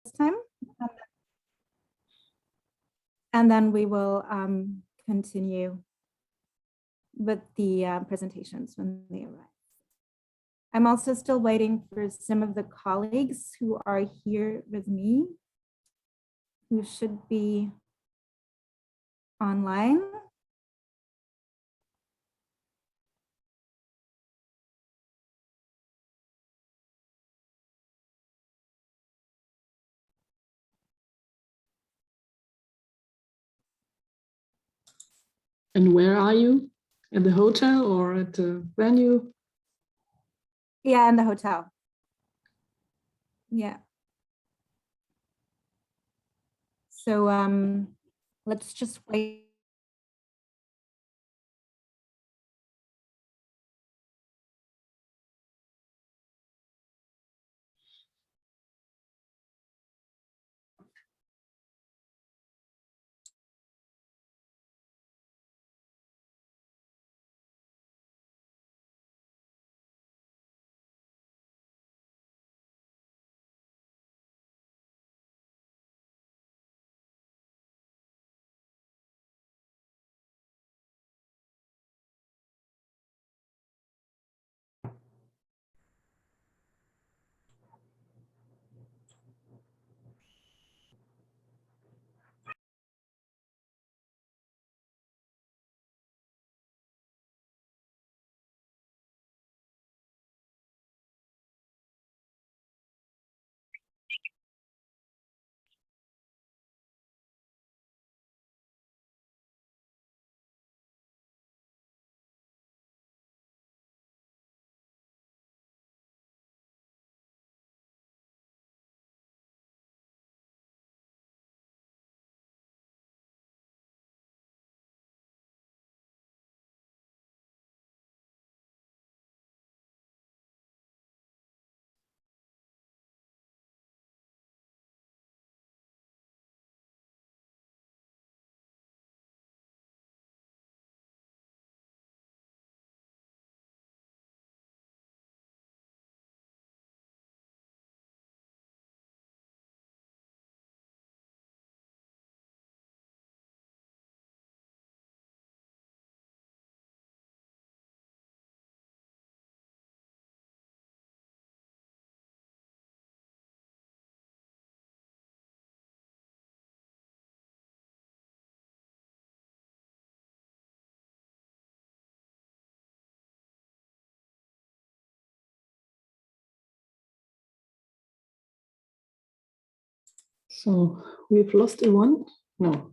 time, and then we will continue with the presentations when they arrive. I'm also still waiting for some of the colleagues who are here with me, who should be online. And where are you? At the hotel or at the venue? Yeah, in the hotel. Yeah. So let's just wait. So we've lost Yvonne? No.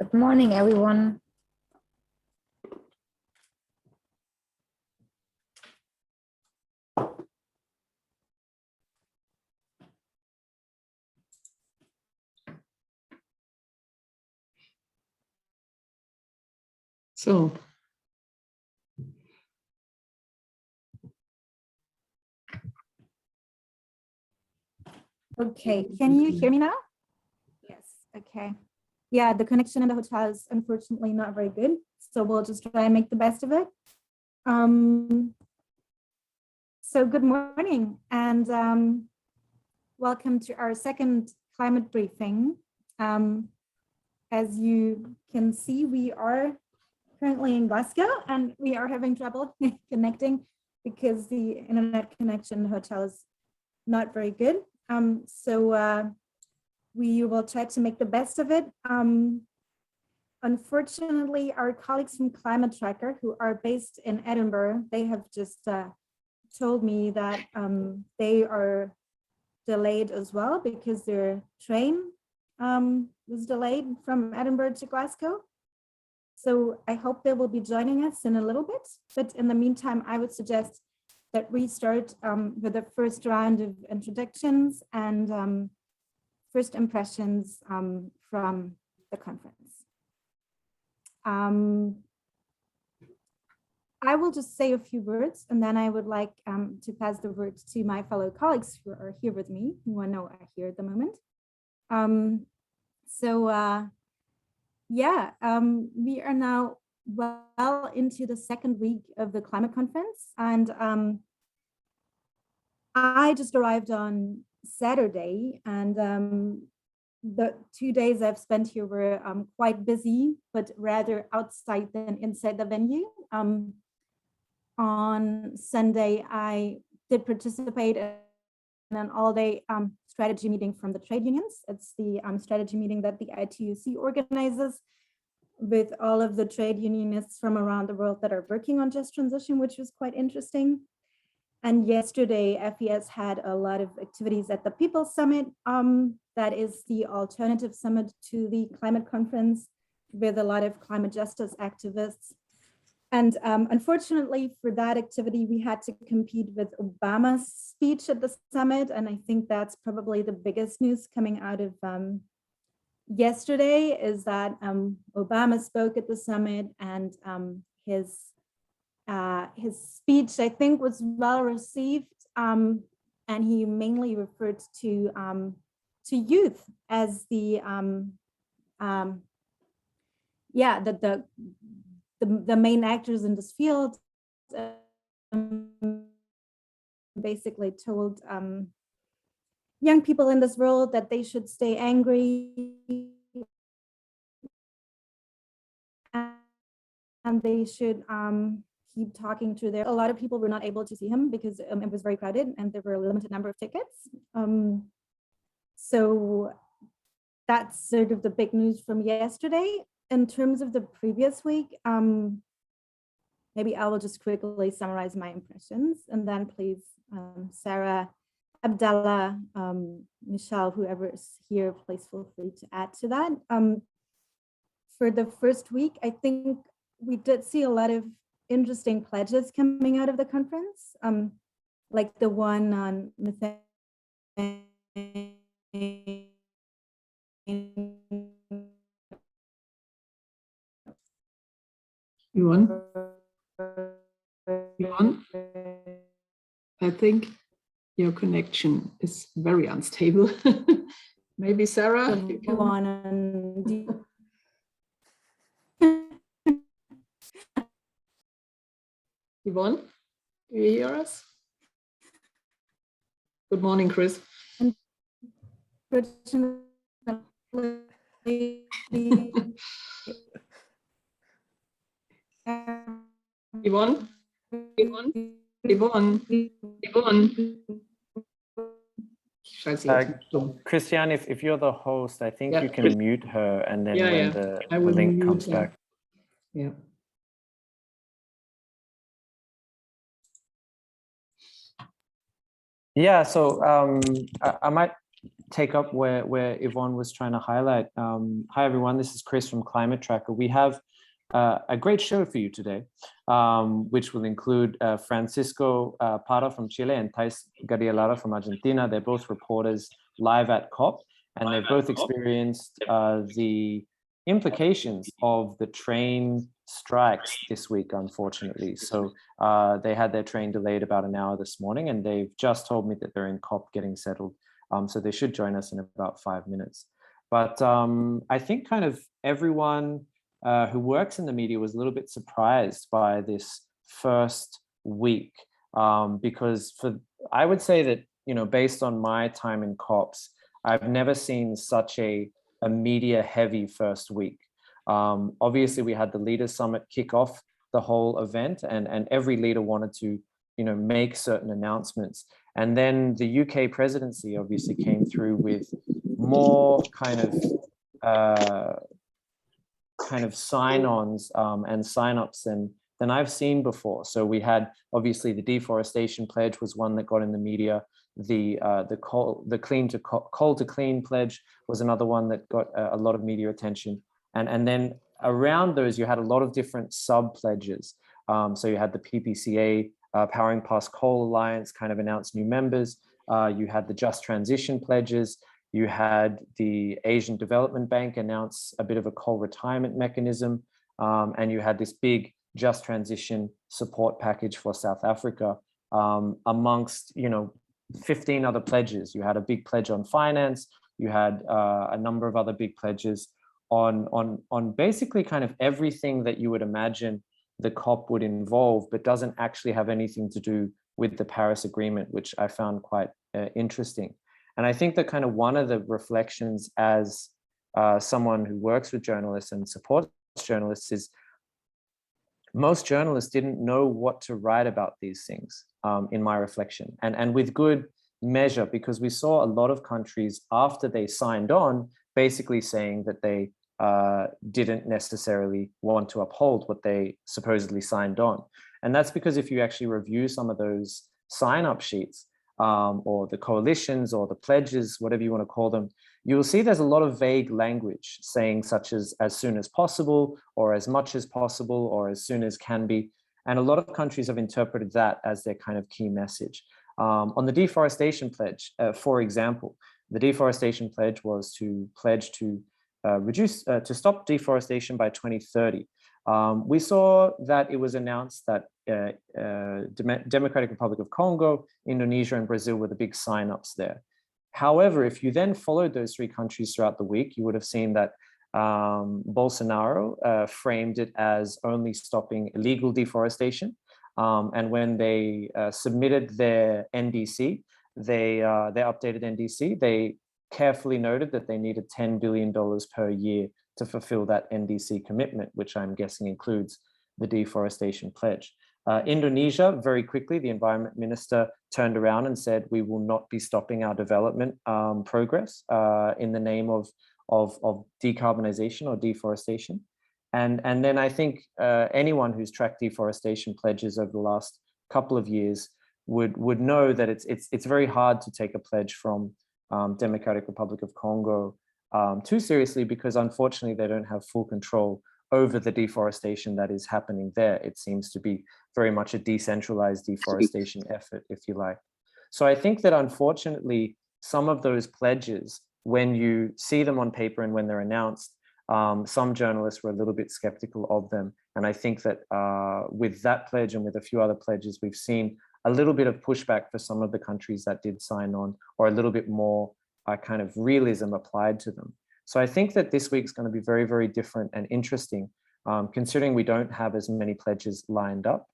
Good morning, everyone. So Okay, can you hear me now? Yes, okay. Yeah, the connection in the hotel is unfortunately not very good, so we'll just try and make the best of it. So good morning and welcome to our second climate briefing. As you can see, we are currently in Glasgow and we are having trouble connecting because the internet connection in the hotel is not very good. So we will try to make the best of it. Unfortunately, our colleagues from Climate Tracker, who are based in Edinburgh, they have just told me that they are delayed as well because their train was delayed from Edinburgh to Glasgow. So I hope they will be joining us in a little bit, but in the meantime, I would suggest that we start with the first round of introductions and first impressions from the conference. I will just say a few words, and then I would like to pass the word to my fellow colleagues who are here with me, who I know are here at the moment. We are now well into the second week of the climate conference, and I just arrived on Saturday, and the 2 days I've spent here were quite busy, but rather outside than inside the venue. On Sunday, I did participate in an all-day strategy meeting from the trade unions. It's the strategy meeting that the ITUC organizes with all of the trade unionists from around the world that are working on just transition, which was quite interesting. And yesterday, FES had a lot of activities at the People's Summit. That is the alternative summit to the climate conference with a lot of climate justice activists. And unfortunately for that activity, we had to compete with Obama's speech at the summit. And I think that's probably the biggest news coming out of yesterday is that Obama spoke at the summit, and his speech, I think, was well received, and he mainly referred to youth as the main actors in this field. Basically told young people in this world that they should stay angry and they should keep talking to a lot of people were not able to see him because it was very crowded and there were a limited number of tickets. So that's sort of the big news from yesterday. In terms of the previous week, maybe I will just quickly summarize my impressions, and then please, Sarah, Abdallah, Michelle, whoever is here, please feel free to add to that. For the first week, I think we did see a lot of interesting pledges coming out of the conference, like the one on methane. Yvonne? I think your connection is very unstable. Maybe Sarah, you can... Yvonne, do you hear us? Good morning, Chris. Yvonne? Christian, if you're the host, I think you can mute her, and then when the link comes back. Yeah. Yeah, so I might take up where Yvonne was trying to highlight. Hi, everyone. This is Chris from Climate Tracker. We have a great show for you today, which will include Francisco Parra from Chile and Thais Garrialara from Argentina. They're both reporters live at COP, and they've both experienced the implications of the train strikes this week, unfortunately. So they had their train delayed about an hour this morning, and they've just told me that they're in COP getting settled. So they should join us in about 5 minutes. But I think kind of everyone who works in the media was a little bit surprised by this first week, because I would say that, you know, based on my time in COPs, I've never seen such a media heavy first week. Obviously, we had the Leaders Summit kick off the whole event, and every leader wanted to, you know, make certain announcements. And then the UK presidency obviously came through with more kind of sign-ons and sign-ups than I've seen before. So we had obviously the deforestation pledge was one that got in the media. The coal to clean pledge was another one that got a lot of media attention. And then around those, you had a lot of different sub pledges. So you had the PPCA Powering Past Coal Alliance kind of announced new members. You had the Just Transition pledges. You had the Asian Development Bank announce a bit of a coal retirement mechanism. And you had this big Just Transition support package for South Africa, amongst 15 other pledges. You had a big pledge on finance. You had a number of other big pledges on basically kind of everything that you would imagine the COP would involve, but doesn't actually have anything to do with the Paris Agreement, which I found quite interesting. And I think that kind of one of the reflections as someone who works with journalists and supports journalists is most journalists didn't know what to write about these things, in my reflection, and with good measure, because we saw a lot of countries after they signed on basically saying that they didn't necessarily want to uphold what they supposedly signed on. And that's because if you actually review some of those sign-up sheets, or the coalitions or the pledges, whatever you want to call them, you will see there's a lot of vague language saying such as soon as possible, or as much as possible, or as soon as can be. And a lot of countries have interpreted that as their kind of key message. On the deforestation pledge, for example, the deforestation pledge was to pledge to to stop deforestation by 2030. We saw that it was announced that Democratic Republic of Congo, Indonesia, and Brazil were the big signups there. However, if you then followed those three countries throughout the week, you would have seen that Bolsonaro framed it as only stopping illegal deforestation. And when they submitted their NDC, their updated NDC, they carefully noted that they needed $10 billion per year to fulfill that NDC commitment, which I'm guessing includes the deforestation pledge. Indonesia, very quickly, the environment minister turned around and said, we will not be stopping our development progress in the name of decarbonization or deforestation. And then I think anyone who's tracked deforestation pledges over the last couple of years would know that it's very hard to take a pledge from Democratic Republic of Congo too seriously, because unfortunately they don't have full control over the deforestation that is happening there. It seems to be very much a decentralized deforestation effort, if you like. So I think that unfortunately, some of those pledges, when you see them on paper and when they're announced, some journalists were a little bit skeptical of them. And I think that with that pledge and with a few other pledges, we've seen a little bit of pushback for some of the countries that did sign on, or a little bit more kind of realism applied to them. So I think that this week's going to be very, very different and interesting, considering we don't have as many pledges lined up.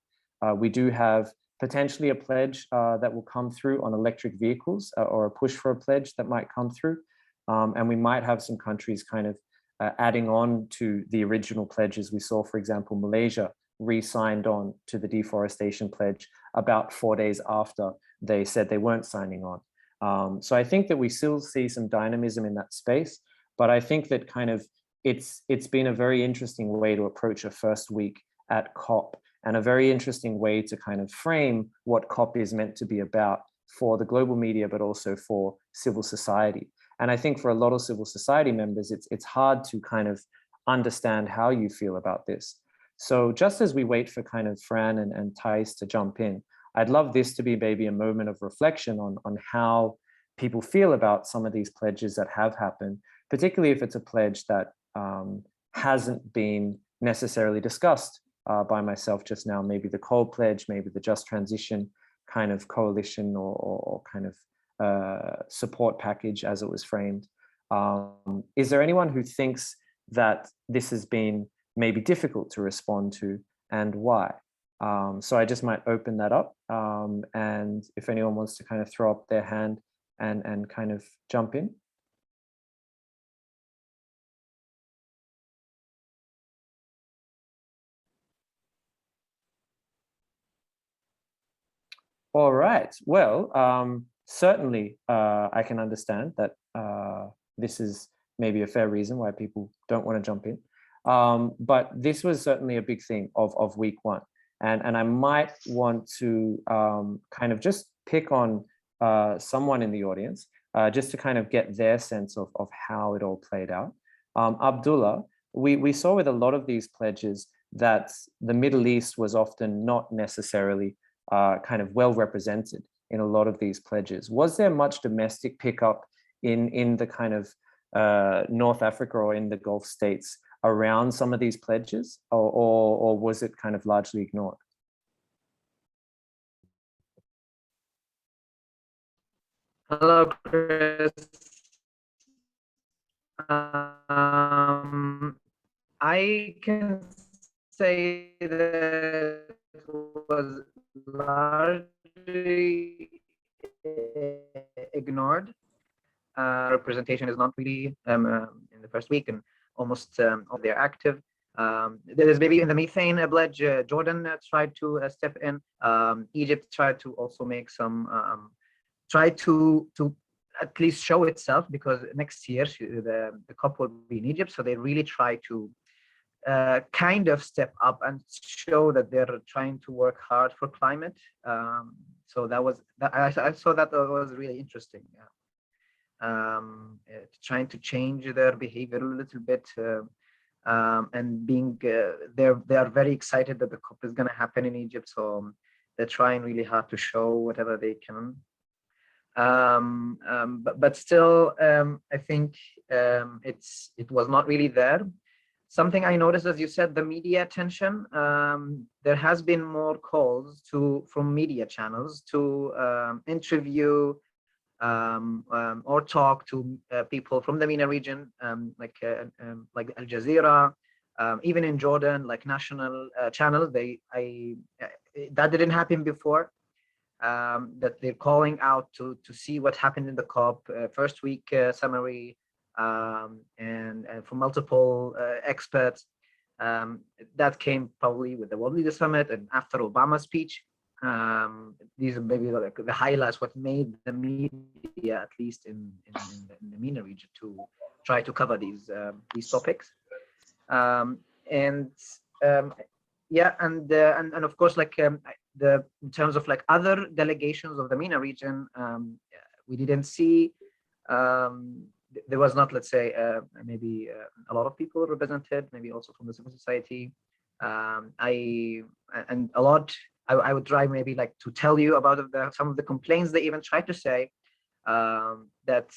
We do have potentially a pledge that will come through on electric vehicles, or a push for a pledge that might come through. And we might have some countries kind of adding on to the original pledges. We saw, for example, Malaysia re-signed on to the deforestation pledge about 4 days after they said they weren't signing on. So I think that we still see some dynamism in that space, but I think that kind of it's been a very interesting way to approach a first week at COP, and a very interesting way to kind of frame what COP is meant to be about for the global media, but also for civil society. And I think for a lot of civil society members, it's hard to kind of understand how you feel about this. So just as we wait for kind of Fran and Thais to jump in, I'd love this to be maybe a moment of reflection on how people feel about some of these pledges that have happened, particularly if it's a pledge that hasn't been necessarily discussed by myself just now, maybe the coal pledge, maybe the Just Transition kind of coalition or kind of support package as it was framed. Is there anyone who thinks that this has been maybe difficult to respond to, and why? So I just might open that up, and if anyone wants to kind of throw up their hand and kind of jump in. All right, well, certainly I can understand that this is maybe a fair reason why people don't want to jump in. But this was certainly a big thing of week one. And I might want to kind of just pick on someone in the audience, just to kind of get their sense of how it all played out. Abdullah, we saw with a lot of these pledges that the Middle East was often not necessarily kind of well represented in a lot of these pledges. Was there much domestic pickup in the kind of North Africa or in the Gulf states around some of these pledges, or was it kind of largely ignored? Hello, Chris. I can say that it was largely ignored. Representation is not really in the first week, and almost they're active. There's maybe in the methane pledge, Jordan tried to step in. Egypt tried to also make some, try to at least show itself, because next year the COP will be in Egypt, so they really try to kind of step up and show that they're trying to work hard for climate. So that was, I saw that was really interesting. Yeah. Trying to change their behavior a little bit, and being they are very excited that the COP is going to happen in Egypt, so they're trying really hard to show whatever they can. But still, I think it was not really there. Something I noticed, as you said, the media attention. There has been more calls from media channels to interview or talk to people from the MENA region, like Al Jazeera, even in Jordan, like national channels. That didn't happen before. That they're calling out to see what happened in the COP first week summary, and from multiple experts. That came probably with the World Leaders Summit and after Obama's speech. These are maybe like the highlights, what made the media, at least in the MENA region, to try to cover these topics. Yeah, and of course, like in terms of like other delegations of the MENA region, we didn't see, there was not, let's say, maybe a lot of people represented, maybe also from the civil society. I would try maybe like to tell you about some of the complaints they even tried to say, that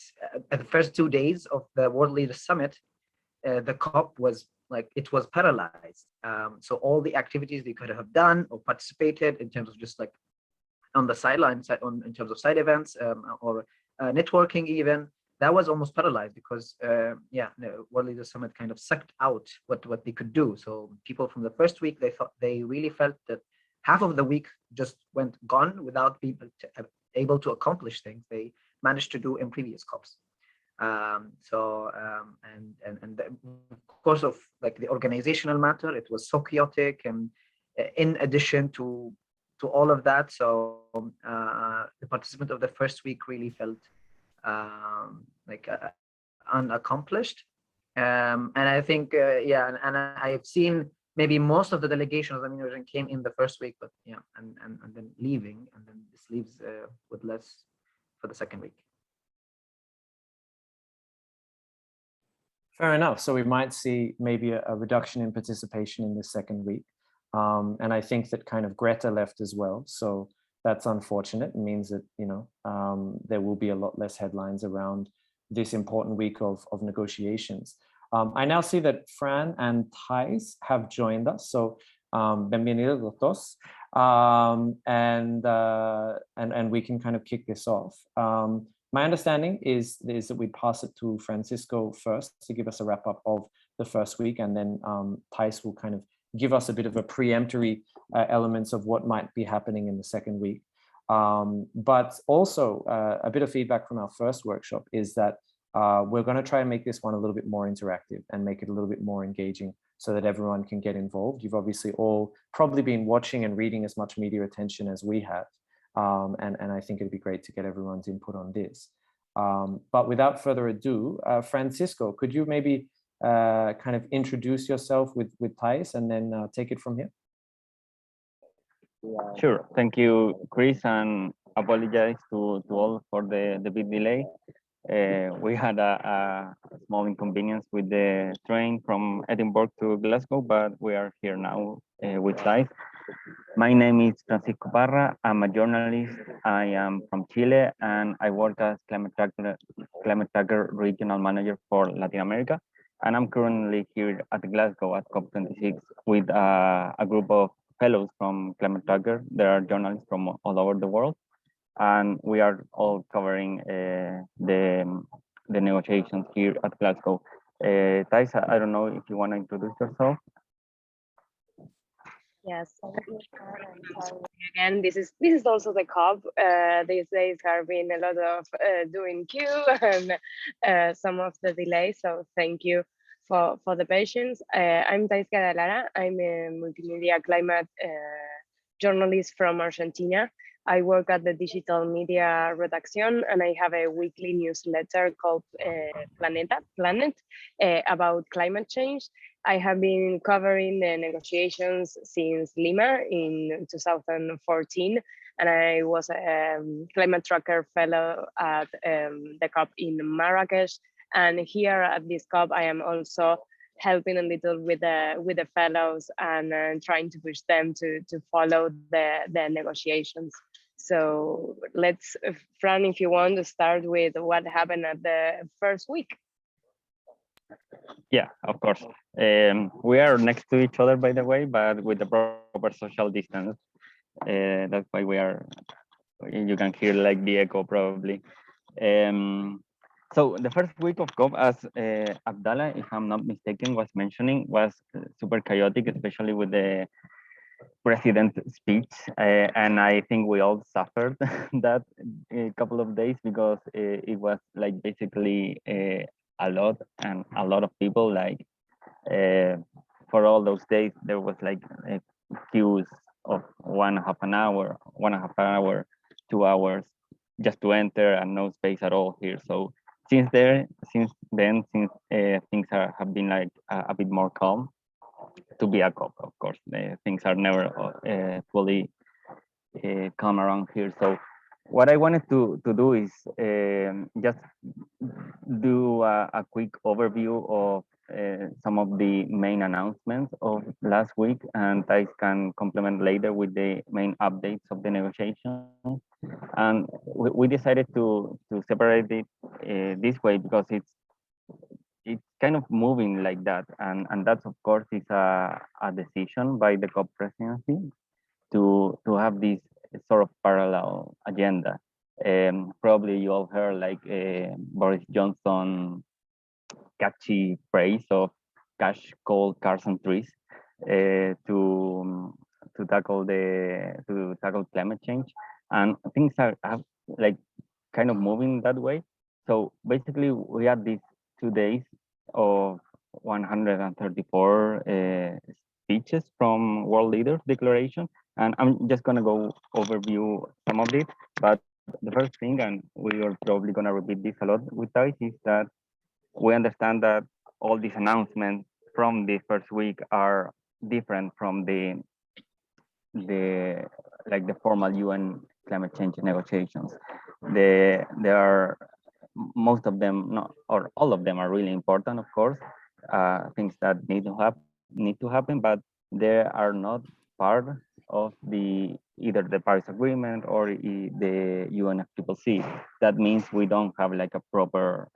at the first 2 days of the World Leaders Summit, the COP was like, it was paralyzed. So all the activities they could have done or participated in terms of just like on the sidelines, in terms of side events, or networking even, that was almost paralyzed, because yeah, the World Leaders Summit kind of sucked out what they could do. So people from the first week, they really felt that half of the week just went gone without people able to accomplish things they managed to do in previous COPs. And of course, of like the organizational matter, it was so chaotic, and in addition to all of that, so the participant of the first week really felt like unaccomplished. And I think yeah, and I've seen maybe most of the delegations of the MENA region came in the first week, but yeah, and then leaving, and then this leaves with less for the second week. Fair enough. So we might see maybe a reduction in participation in the second week. And I think that kind of Greta left as well. So that's unfortunate. It means that, you know, there will be a lot less headlines around this important week of negotiations. I now see that Fran and Thais have joined us. So bienvenidos los dos. And we can kind of kick this off. My understanding is that we pass it to Francisco first to give us a wrap up of the first week, and then Thais will kind of give us a bit of a preemptory elements of what might be happening in the second week. But also a bit of feedback from our first workshop is that we're going to try and make this one a little bit more interactive and make it a little bit more engaging so that everyone can get involved. You've obviously all probably been watching and reading as much media attention as we have. And I think it'd be great to get everyone's input on this. But without further ado, Francisco, could you maybe kind of introduce yourself with Thais, and then take it from here? Sure. Thank you, Chris, and apologize to all for the big delay. We had a small inconvenience with the train from Edinburgh to Glasgow, but we are here now with Thais. My name is Francisco Parra. I'm a journalist. I am from Chile, and I work as Climate Tracker Regional Manager for Latin America. And I'm currently here at Glasgow at COP26 with a group of fellows from Climate Tracker. There are journalists from all over the world, and we are all covering the negotiations here at Glasgow. Thais, I don't know if you want to introduce yourself. Yes, again, this is also the COP. These days have been a lot of doing queue and some of the delays. So thank you for the patience. I'm Thais Lara. I'm a multimedia climate journalist from Argentina. I work at the digital media redaction, and I have a weekly newsletter called Planet about climate change. I have been covering the negotiations since Lima in 2014, and I was a climate tracker fellow at the COP in Marrakesh. And here at this COP, I am also helping a little with the fellows and trying to push them to follow the negotiations. So let's, Fran, if you want to start with what happened at the first week. Yeah, of course. We are next to each other, by the way, but with the proper social distance. That's why you can hear like the echo probably. So the first week of COP, as Abdallah, if I'm not mistaken, was mentioning, was super chaotic, especially with the president speech. And I think we all suffered that a couple of days because it was like basically a lot of people like for all those days there was like queues of 1.5 hour 2 hours just to enter and no space at all here. So since then things have been like a bit more calm. To be a COP, of course, things are never fully calm around here. So what I wanted to do is just do a quick overview of some of the main announcements of last week, and I can complement later with the main updates of the negotiations. And we decided to separate it this way because it's kind of moving like that, and that's of course is a decision by the COP presidency to have this sort of parallel agenda. Probably you all heard like Boris Johnson catchy phrase of cash, coal, cars, and trees to tackle climate change, and things are like kind of moving that way. So basically, we had these 2 days of 134 speeches from world leaders declaration, and I'm just gonna go overview some of it. But the first thing, and we are probably gonna repeat this a lot with Thais, is that we understand that all these announcements from the first week are different from the formal UN climate change negotiations. There are most of them, not or all of them, are really important, of course, things that need to happen, but they are not part of either the Paris Agreement or the UNFCCC. That means we don't have like a proper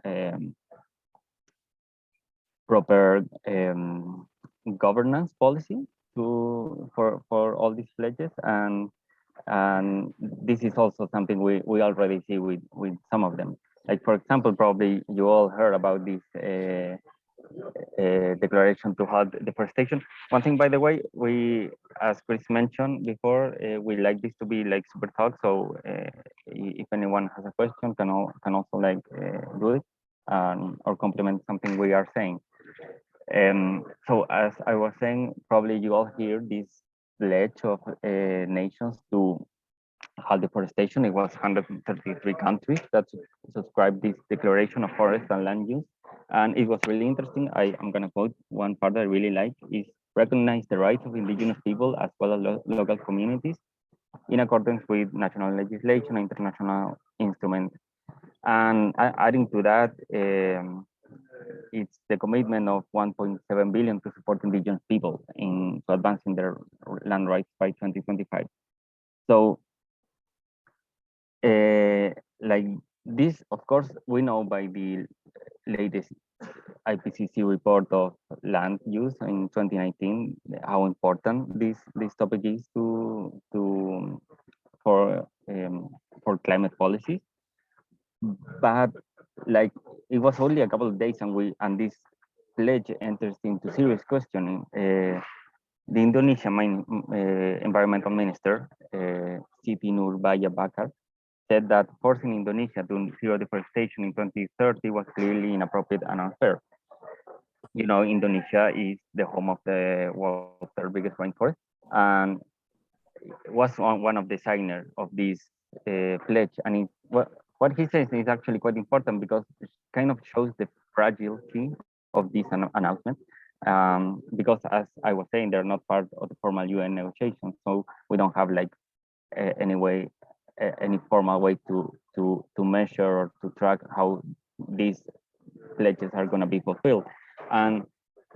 governance policy for all these pledges, and this is also something we already see with some of them. Like, for example, probably you all heard about this declaration to halt deforestation. One thing, by the way, we, as Chris mentioned before, we like this to be like super talk. So if anyone has a question, can also like do it or complement something we are saying. So as I was saying, probably you all hear this pledge of nations to halt deforestation. It was 133 countries that subscribed this declaration of forest and land use. And it was really interesting. I'm going to quote one part I really like, is recognize the rights of indigenous people as well as local communities in accordance with national legislation and international instruments. And adding to that, it's the commitment of 1.7 billion to support indigenous people in to advancing their land rights by 2025. So, like this, of course, we know by the latest IPCC report of land use in 2019 how important this topic is for climate policy. But like it was only a couple of days, and this pledge enters into serious questioning. The Indonesian environmental minister, Siti Nurbaya Bakar, said that forcing Indonesia to zero deforestation in 2030 was clearly inappropriate and unfair. You know, Indonesia is the home of the world's third biggest rainforest, and was one of the signers of this pledge. And what he says is actually quite important because it kind of shows the fragility of this announcement. Because as I was saying, they're not part of the formal UN negotiations, so we don't have like any formal way to measure or to track how these pledges are going to be fulfilled. And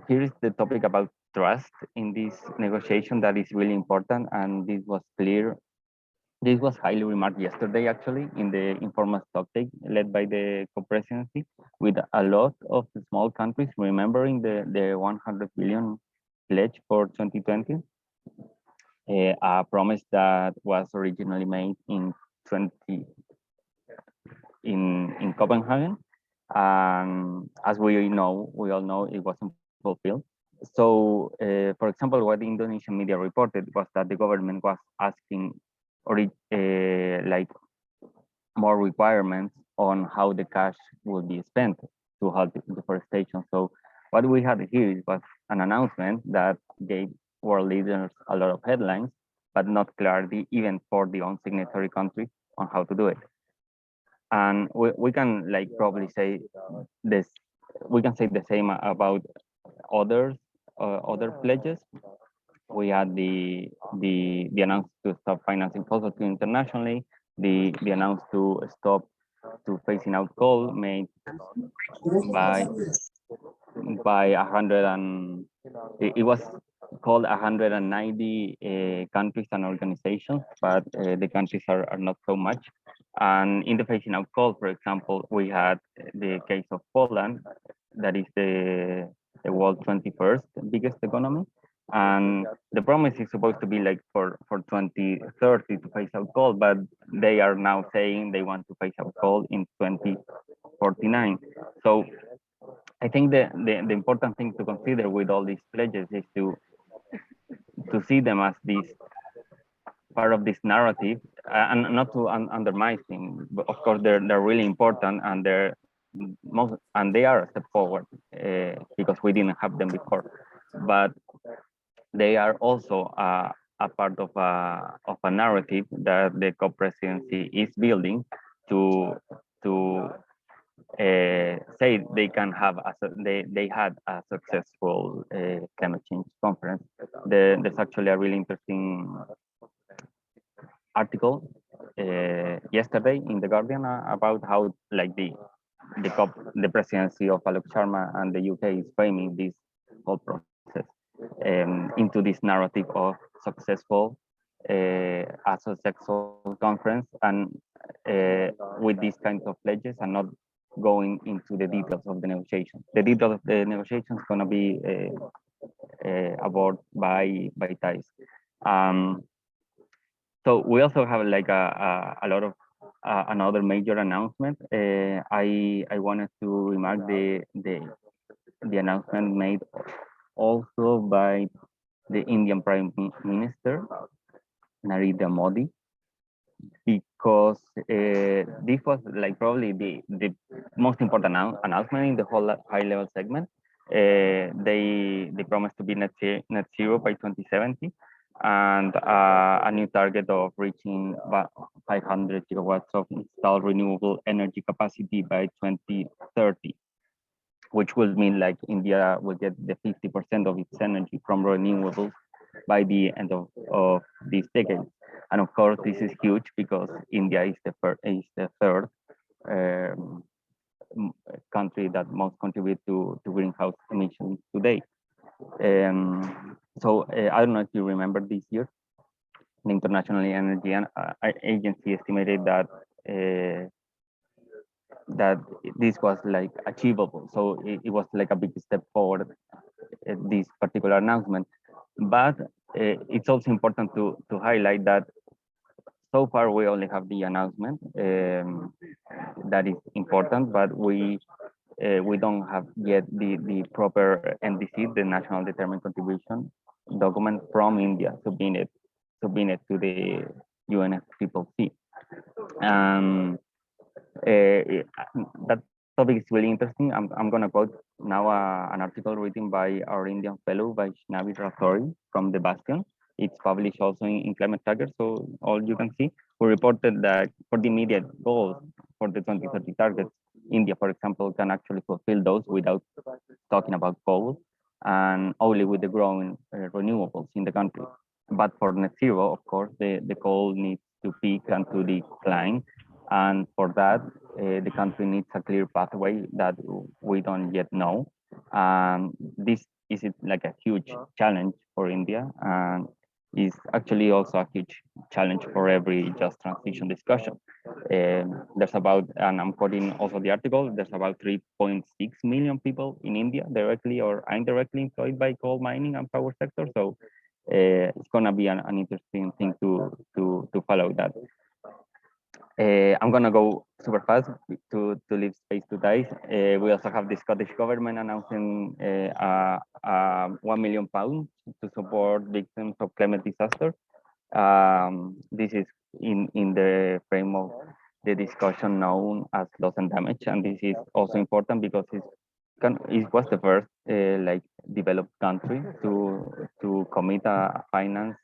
here is the topic about trust in this negotiation that is really important, and this was clear. This was highly remarked yesterday, actually, in the informal stocktake led by the co-presidency, with a lot of small countries remembering the 100 billion pledge for 2020, a promise that was originally made in Copenhagen. As we all know, it wasn't fulfilled. So, for example, what the Indonesian media reported was that the government was asking like more requirements on how the cash will be spent to halt deforestation. So what we had here was an announcement that gave world leaders a lot of headlines, but not clarity even for the signatory countries on how to do it. And we can like probably say this. We can say the same about other pledges. We had the announced to stop financing fossil fuels internationally, the announced to stop phasing out coal made by 100 and it was called 190 countries and organizations, but the countries are not so much. And in the phasing out coal, for example, we had the case of Poland, that is the world's 21st biggest economy. And the promise is supposed to be like for 2030 to phase out coal, but they are now saying they want to phase out coal in 2049. So I think the important thing to consider with all these pledges is to see them as this part of this narrative, and not to undermine them. But of course, they're really important, and they are a step forward because we didn't have them before. But they are also a part of a narrative that the co-presidency is building to say they can have they had a successful climate change conference. There's actually a really interesting article yesterday in the Guardian about how like the presidency of Alok Sharma and the UK is framing this whole process into this narrative of successful a successful conference, and with these kinds of pledges, and not going into the details of the negotiations. The details of the negotiations is going to be aboard by Thais. So we also have like a lot of another major announcement. I wanted to remark the announcement made also by the Indian Prime Minister Narendra Modi, because this was like probably the most important announcement in the whole high-level segment. They promised to be net zero by 2070, and a new target of reaching 500 gigawatts of installed renewable energy capacity by 2030, which will mean like India will get the 50% of its energy from renewables by the end of this decade. And of course, this is huge because India is the third country that most contribute to greenhouse emissions today. So I don't know if you remember this year, the International Energy Agency estimated that that this was like achievable. So it was like a big step forward, this particular announcement. But it's also important to highlight that so far we only have the announcement that is important, but we don't have yet the proper NDC, the National Determined Contribution document from India, submitted to the UNFCCC. That topic is really interesting. I'm going to quote now an article written by our Indian fellow, Vaishnavi Rathori from the Bastion. It's published also in Climate Tracker, so all you can see. We reported that for the immediate goals for the 2030 targets, India, for example, can actually fulfill those without talking about coal and only with the growing renewables in the country. But for net zero, of course, the coal needs to peak and to decline. And for that, the country needs a clear pathway that we don't yet know. This is like a huge challenge for India, and is actually also a huge challenge for every just transition discussion. There's about, and I'm quoting also the article, there's about 3.6 million people in India directly or indirectly employed by coal mining and power sector. So it's gonna be an interesting thing to follow that. I'm gonna go super fast to leave space to Thais. We also have the Scottish government announcing £1 million to support victims of climate disaster. This is in the frame of the discussion known as loss and damage, and this is also important because it was the first like developed country to commit a finance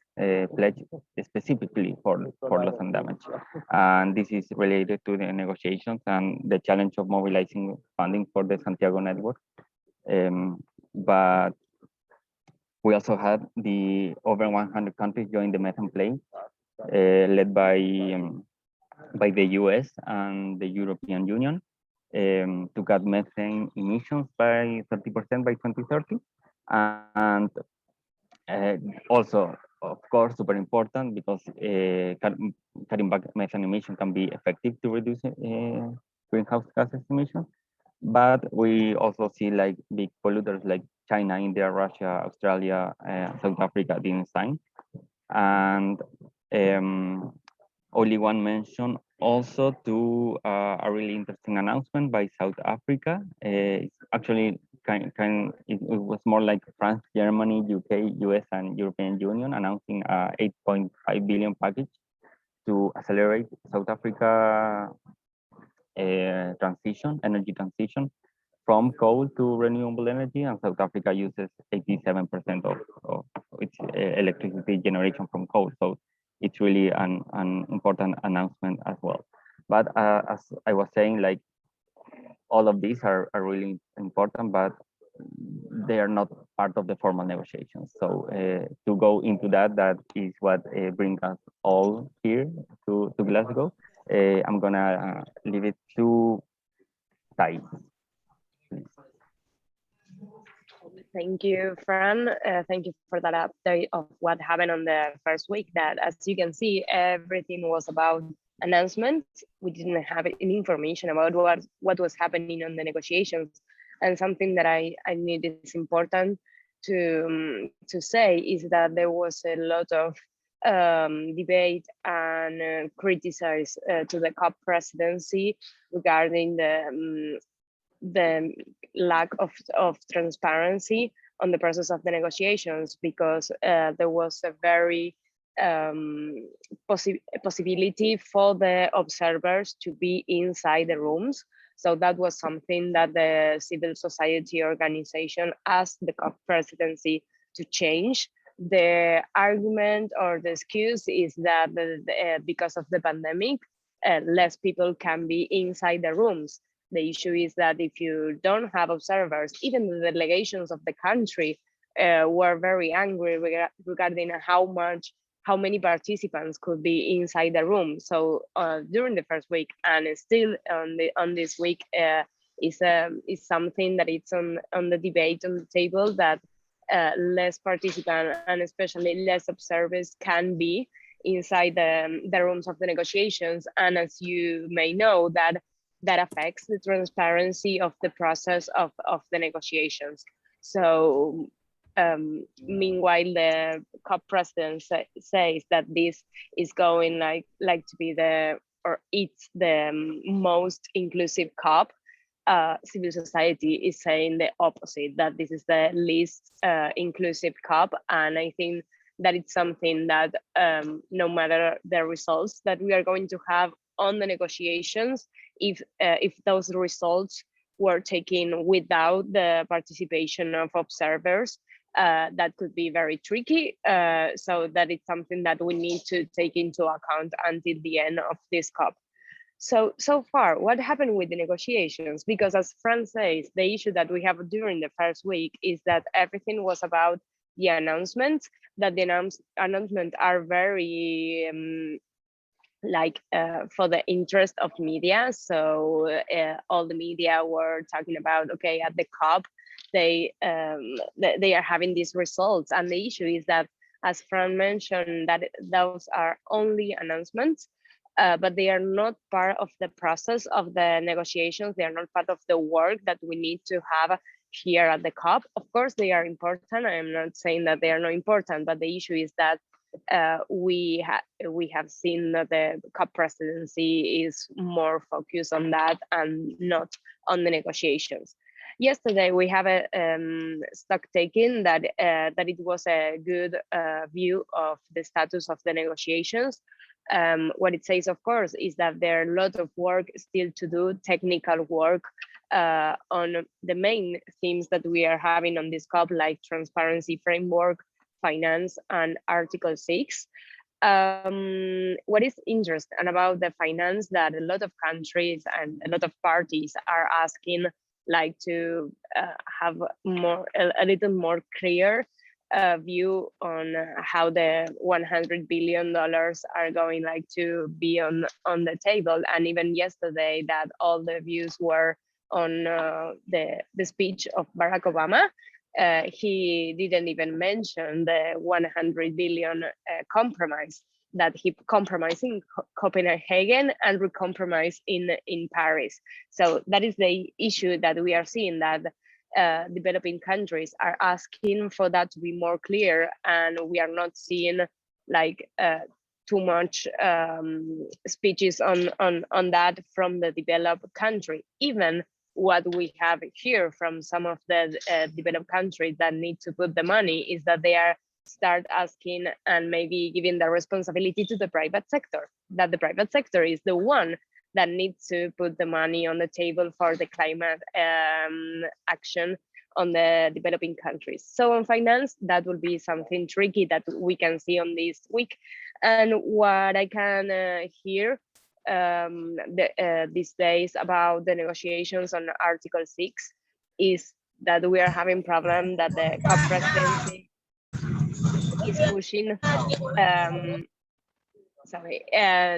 pledge specifically for loss and damage, and this is related to the negotiations and the challenge of mobilizing funding for the Santiago network. But we also had the over 100 countries join the methane pledge, led by the US and the European Union, to cut methane emissions by 30% by 2030. And also, of course, super important because cutting back methane emission can be effective to reduce greenhouse gases emissions. But we also see like big polluters like China, India, Russia, Australia, South Africa didn't sign. And only one mention also to a really interesting announcement by South Africa. It's actually it was more like France, Germany, UK, US, and European Union announcing a 8.5 billion package to accelerate South Africa energy transition from coal to renewable energy, and South Africa uses 87% of its electricity generation from coal. So it's really an important announcement as well. But as I was saying, like all of these are really important, but they are not part of the formal negotiations. So to go into that is what brings us all here to Glasgow. I'm gonna leave it to Thais. Thank you, Fran. Thank you for that update of what happened on the first week. That, as you can see, everything was about announcements. We didn't have any information about what was happening on the negotiations. And something that I need is important to say is that there was a lot of debate and criticize to the COP presidency regarding the lack of transparency on the process of the negotiations, because there was a very possibility for the observers to be inside the rooms. So that was something that the civil society organization asked the COP presidency to change. The argument or the excuse is that because of the pandemic, less people can be inside the rooms. The issue is that if you don't have observers, even the delegations of the country were very angry regarding how many participants could be inside the room. So during the first week and still on this week, is something that it's on the debate on the table, that less participants and especially less observers can be inside the rooms of the negotiations. And as you may know, that affects the transparency of the process of the negotiations. So meanwhile, the COP president says that this is going like to be it's the most inclusive COP. Civil society is saying the opposite, that this is the least inclusive COP. And I think that it's something that no matter the results that we are going to have on the negotiations, if those results were taken without the participation of observers, that could be very tricky. So that it's something that we need to take into account until the end of this COP. So far, what happened with the negotiations? Because as Fran says, the issue that we have during the first week is that everything was about the announcements, that the announcements are very for the interest of media. So all the media were talking about, okay, at the COP, they are having these results. And the issue is that, as Fran mentioned, that those are only announcements, but they are not part of the process of the negotiations. They are not part of the work that we need to have here at the COP. Of course, they are important. I am not saying that they are not important, but the issue is that we have seen that the COP presidency is more focused on that and not on the negotiations. Yesterday, we have a stock taking that it was a good view of the status of the negotiations. What it says, of course, is that there are a lot of work still to do, technical work on the main themes that we are having on this COP, like transparency framework, finance, and Article 6. What is interesting about the finance, that a lot of countries and a lot of parties are asking like to have a little more clear view on how the $100 billion are going like to be on the table. And even yesterday, that all the views were on the speech of Barack Obama. He didn't even mention the 100 billion compromise, that he compromised in Copenhagen and recompromised in Paris. So that is the issue that we are seeing, that developing countries are asking for that to be more clear, and we are not seeing like too much speeches on that from the developed country. Even what we have here from some of the developed countries that need to put the money is that they are start asking and maybe giving the responsibility to the private sector, that the private sector is the one that needs to put the money on the table for the climate action on the developing countries. So on finance, that will be something tricky that we can see on this week. And what I can hear these days about the negotiations on Article 6 is that we are having problem, that the COP presidency is pushing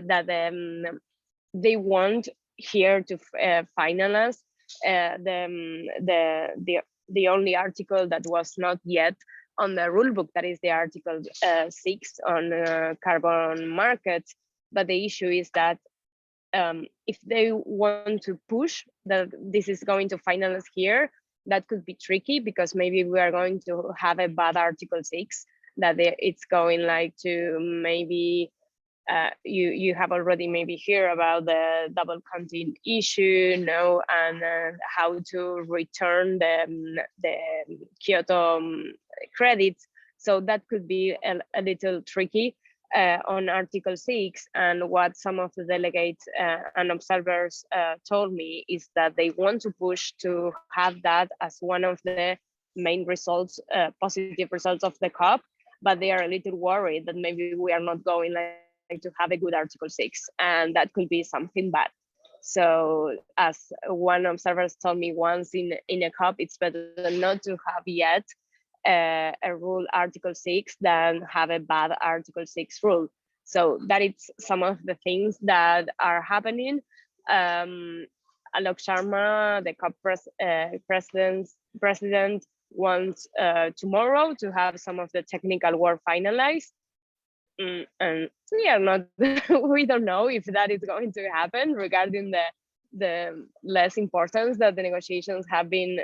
that they want here to finalize the only article that was not yet on the rule book, that is the Article 6 on carbon markets. But the issue is that if they want to push that this is going to finalize here, that could be tricky, because maybe we are going to have a bad Article 6, that it's going like to maybe you have already maybe heard about the double counting issue, no, and how to return the Kyoto credits. So that could be a little tricky on Article 6. And what some of the delegates and observers told me is that they want to push to have that as one of the main results, positive results of the COP, but they are a little worried that maybe we are not going like to have a good Article 6, and that could be something bad. So as one observer told me once in a COP, it's better not to have yet a rule Article 6 than have a bad Article 6 rule. So that is some of the things that are happening. Alok Sharma, the COP president, wants tomorrow to have some of the technical work finalized. And we are not, we don't know if that is going to happen regarding the less importance that the negotiations have been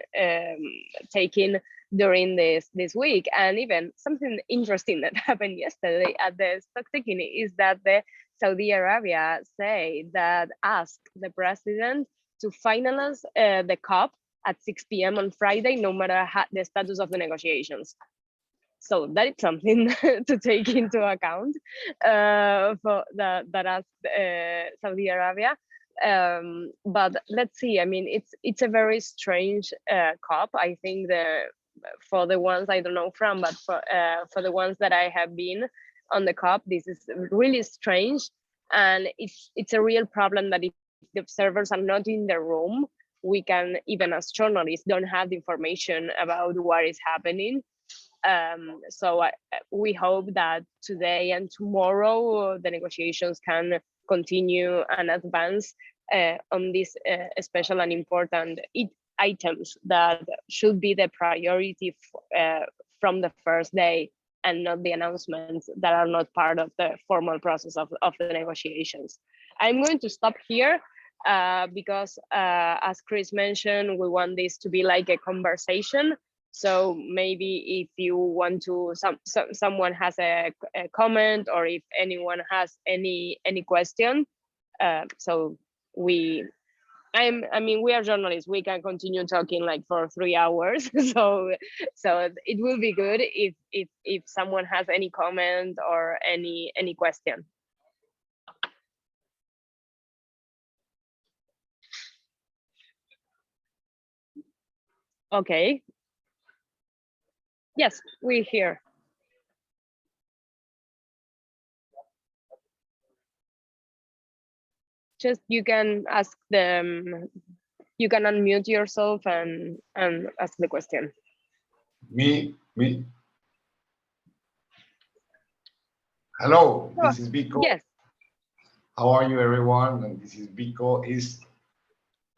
taking during this week. And even something interesting that happened yesterday at the stock taking is that the Saudi Arabia say that asked the president to finalize the COP at 6 p.m. on Friday, no matter the status of the negotiations. So that is something to take into account for that asked Saudi Arabia. But let's see. I mean, it's a very strange COP. I think for the ones I don't know from, but for the ones that I have been on the COP, this is really strange, and it's a real problem that if the observers are not in the room, we can, even as journalists, don't have the information about what is happening. So we hope that today and tomorrow the negotiations can continue and advance on these special and important items that should be the priority from the first day, and not the announcements that are not part of the formal process of the negotiations. I'm going to stop here because as Chris mentioned, we want this to be like a conversation. So maybe if you want to, someone has a comment, or if anyone has any question, so I mean, we are journalists. We can continue talking like for 3 hours. So it will be good if someone has any comment or any question. Okay. Yes, we hear. Just you can ask them. You can unmute yourself and ask the question. Me. Hello, this is Vico. Yes. How are you, everyone? And this is Vico. It's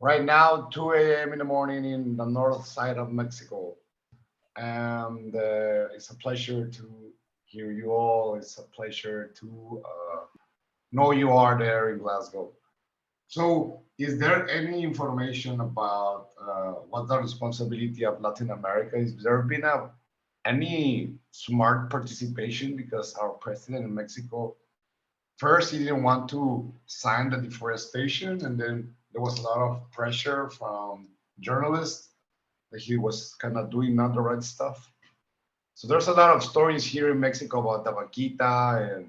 right now 2 a.m. in the morning in the north side of Mexico. And it's a pleasure to hear you all. It's a pleasure to know you are there in Glasgow. So is there any information about what the responsibility of Latin America is? There been any smart participation? Because our president in Mexico, first he didn't want to sign the deforestation, and then there was a lot of pressure from journalists that he was kind of doing not the right stuff. So there's a lot of stories here in Mexico about the vaquita,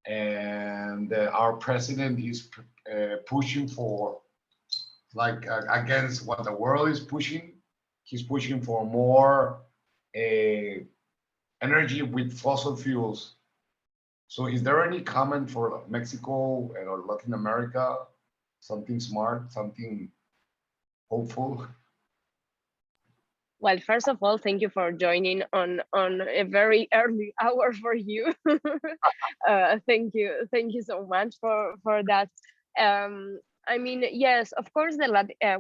and our president is pushing for, like, against what the world is pushing. He's pushing for more energy with fossil fuels. So is there any comment for Mexico or Latin America? Something smart, something hopeful? Well, first of all, thank you for joining on a very early hour for you. Thank you so much for that. I mean, yes, of course,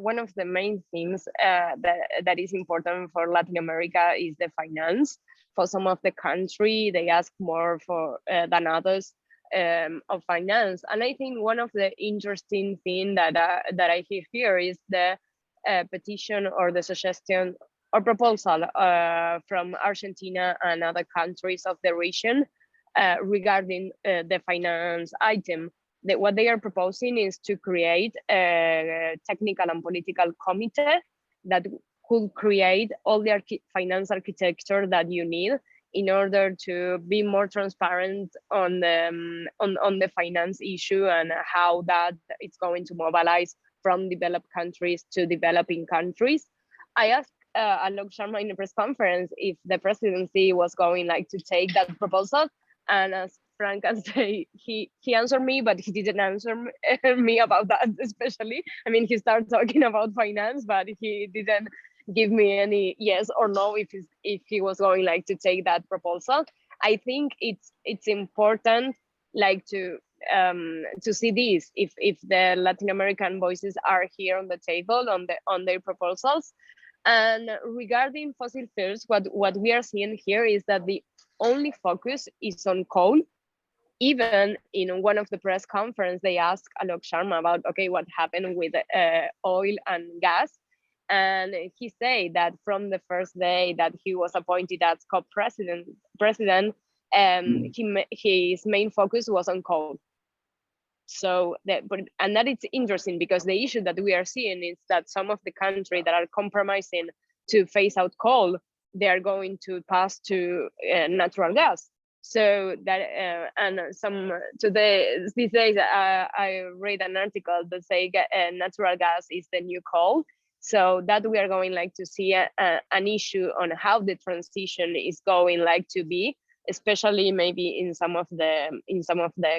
one of the main themes that is important for Latin America is the finance. For some of the country, they ask more for than others of finance. And I think one of the interesting thing that I hear here is the petition or the suggestion or proposal from Argentina and other countries of the region regarding the finance item. What they are proposing is to create a technical and political committee that could create all the finance architecture that you need in order to be more transparent on the finance issue and how that it's going to mobilize from developed countries to developing countries. I asked Alok Sharma in a press conference if the presidency was going to take that proposal, and as Frank can say, he answered me, but he didn't answer me about that especially. I mean, he started talking about finance, but he didn't give me any yes or no if he was going to take that proposal. I think it's important to to see this, if the Latin American voices are here on the table on their proposals. And regarding fossil fuels, what we are seeing here is that the only focus is on coal. Even in one of the press conference, they asked Alok Sharma about, okay, what happened with oil and gas. And he said that from the first day that he was appointed as COP president, his main focus was on coal. So that, and that it's interesting because the issue that we are seeing is that some of the countries that are compromising to phase out coal, they are going to pass to natural gas. So that and these days I read an article that say natural gas is the new coal. So that we are going like to see an issue on how the transition is going like to be, especially maybe in some of the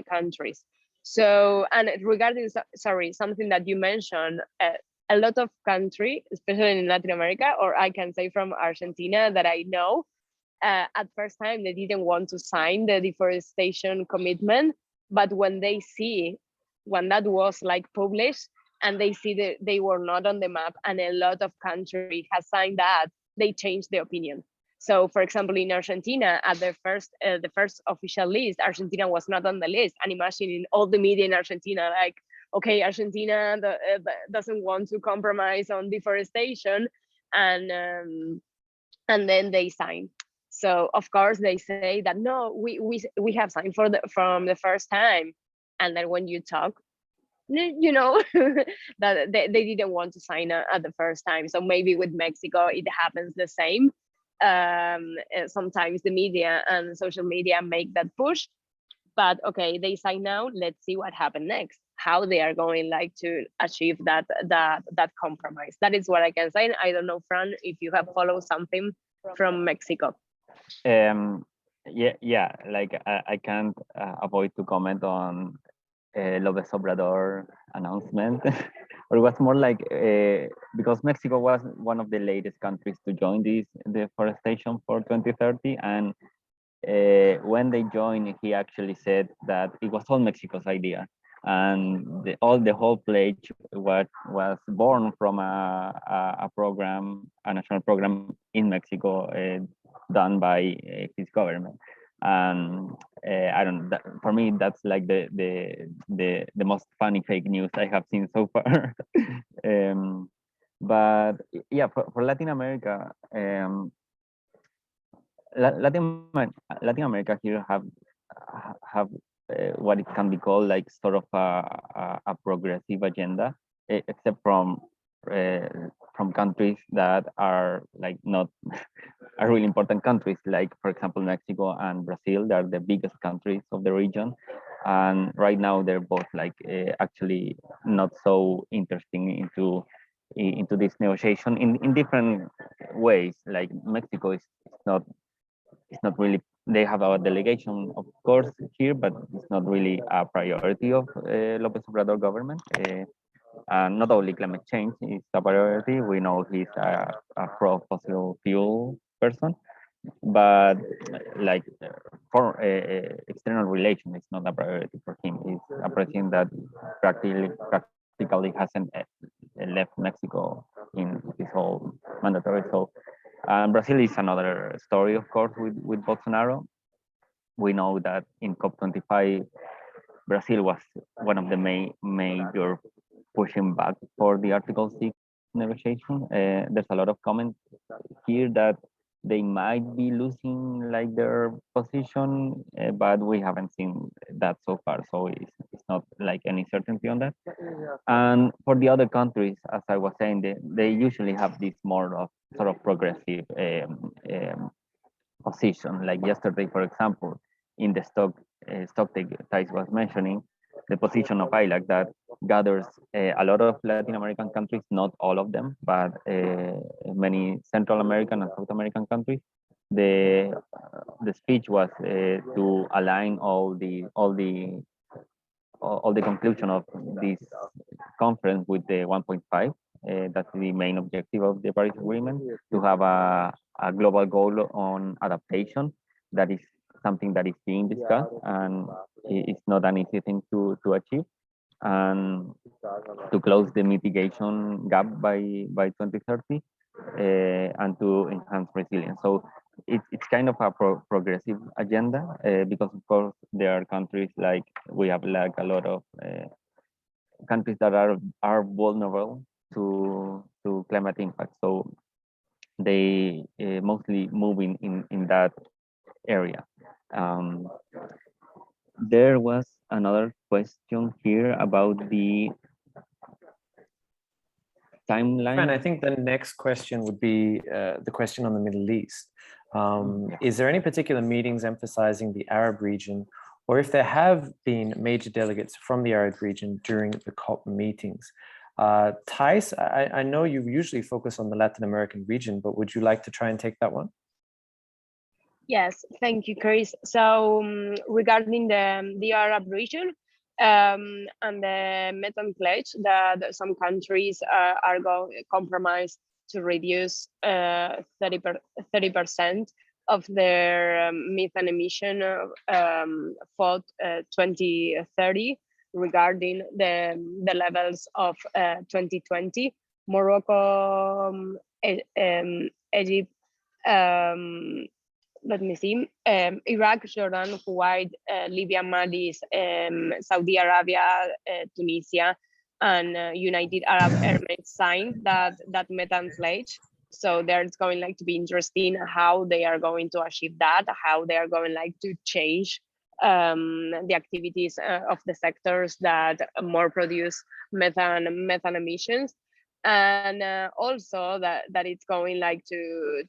countries. So, and regarding, sorry, something that you mentioned, a lot of countries, especially in Latin America, or I can say from Argentina that I know, at first time they didn't want to sign the deforestation commitment, but when that was like published and they see that they were not on the map and a lot of countries have signed that, they changed the opinion. So, for example, in Argentina, at the first official list, Argentina was not on the list. And imagine in all the media in Argentina, like, okay, Argentina doesn't want to compromise on deforestation, and then they sign. So, of course, they say that no, we have signed from the first time, and then when you talk, you know, that they didn't want to sign at the first time. So maybe with Mexico, it happens the same. Sometimes the media and social media make that push, but okay, they sign now, let's see what happens next, how they are going like to achieve that compromise. That is what I can say. I don't know, Fran, if you have followed something from Mexico. Yeah, like I can't avoid to comment on López Obrador announcement. Or it was more like because Mexico was one of the latest countries to join this deforestation for 2030, and when they joined, he actually said that it was all Mexico's idea, and the whole pledge was born from a program, a national program in Mexico, done by his government. And I don't. For me, that's like the most funny fake news I have seen so far. But yeah, for Latin America, Latin America here have what it can be called like sort of a progressive agenda, except from countries that are like not are really important countries, like for example Mexico and Brazil. They are the biggest countries of the region, and right now they're both like actually not so interesting into this negotiation in different ways. Like Mexico is not really, they have a delegation of course here, but it's not really a priority of López Obrador government. And not only climate change is a priority, we know he's a pro fossil fuel person, but like for external relation, it's not a priority for him. He's a president that practically hasn't left Mexico in his whole mandatory. So Brazil is another story, of course, with Bolsonaro. We know that in COP25, Brazil was one of the major pushing back for the Article 6 negotiation. There's a lot of comments here that they might be losing like their position, but we haven't seen that so far. So it's not like any certainty on that. And for the other countries, as I was saying, they usually have this more of sort of progressive position. Like yesterday, for example, in the stock take Thais was mentioning, the position of ILAC that gathers a lot of Latin American countries, not all of them, but many Central American and South American countries. The speech was to align all the conclusion of this conference with the 1.5. That's the main objective of the Paris Agreement, to have a global goal on adaptation that is something that is being discussed, and it's not an easy thing to achieve, and to close the mitigation gap by 2030, and to enhance resilience. So it's kind of a progressive agenda, because of course there are countries like, we have like a lot of countries that are vulnerable to climate impact. So they mostly move in that area. There was another question here about the timeline. And I think the next question would be the question on the Middle East. Is there any particular meetings emphasizing the Arab region, or if there have been major delegates from the Arab region during the COP meetings? Thais, I know you usually focus on the Latin American region, but would you like to try and take that one? Yes, thank you, Chris. So regarding the Arab region and the methane pledge that some countries are going to compromise to reduce 30% of their methane emission for 2030, regarding the levels of 2020. Morocco, Egypt, let me see, Iraq, Jordan, Kuwait, Libya, Mali, Saudi Arabia, Tunisia, and United Arab Emirates signed that methane pledge. So there's going like to be interesting how they are going to achieve that, how they are going like to change the activities of the sectors that more produce methane emissions. And also that it's going like to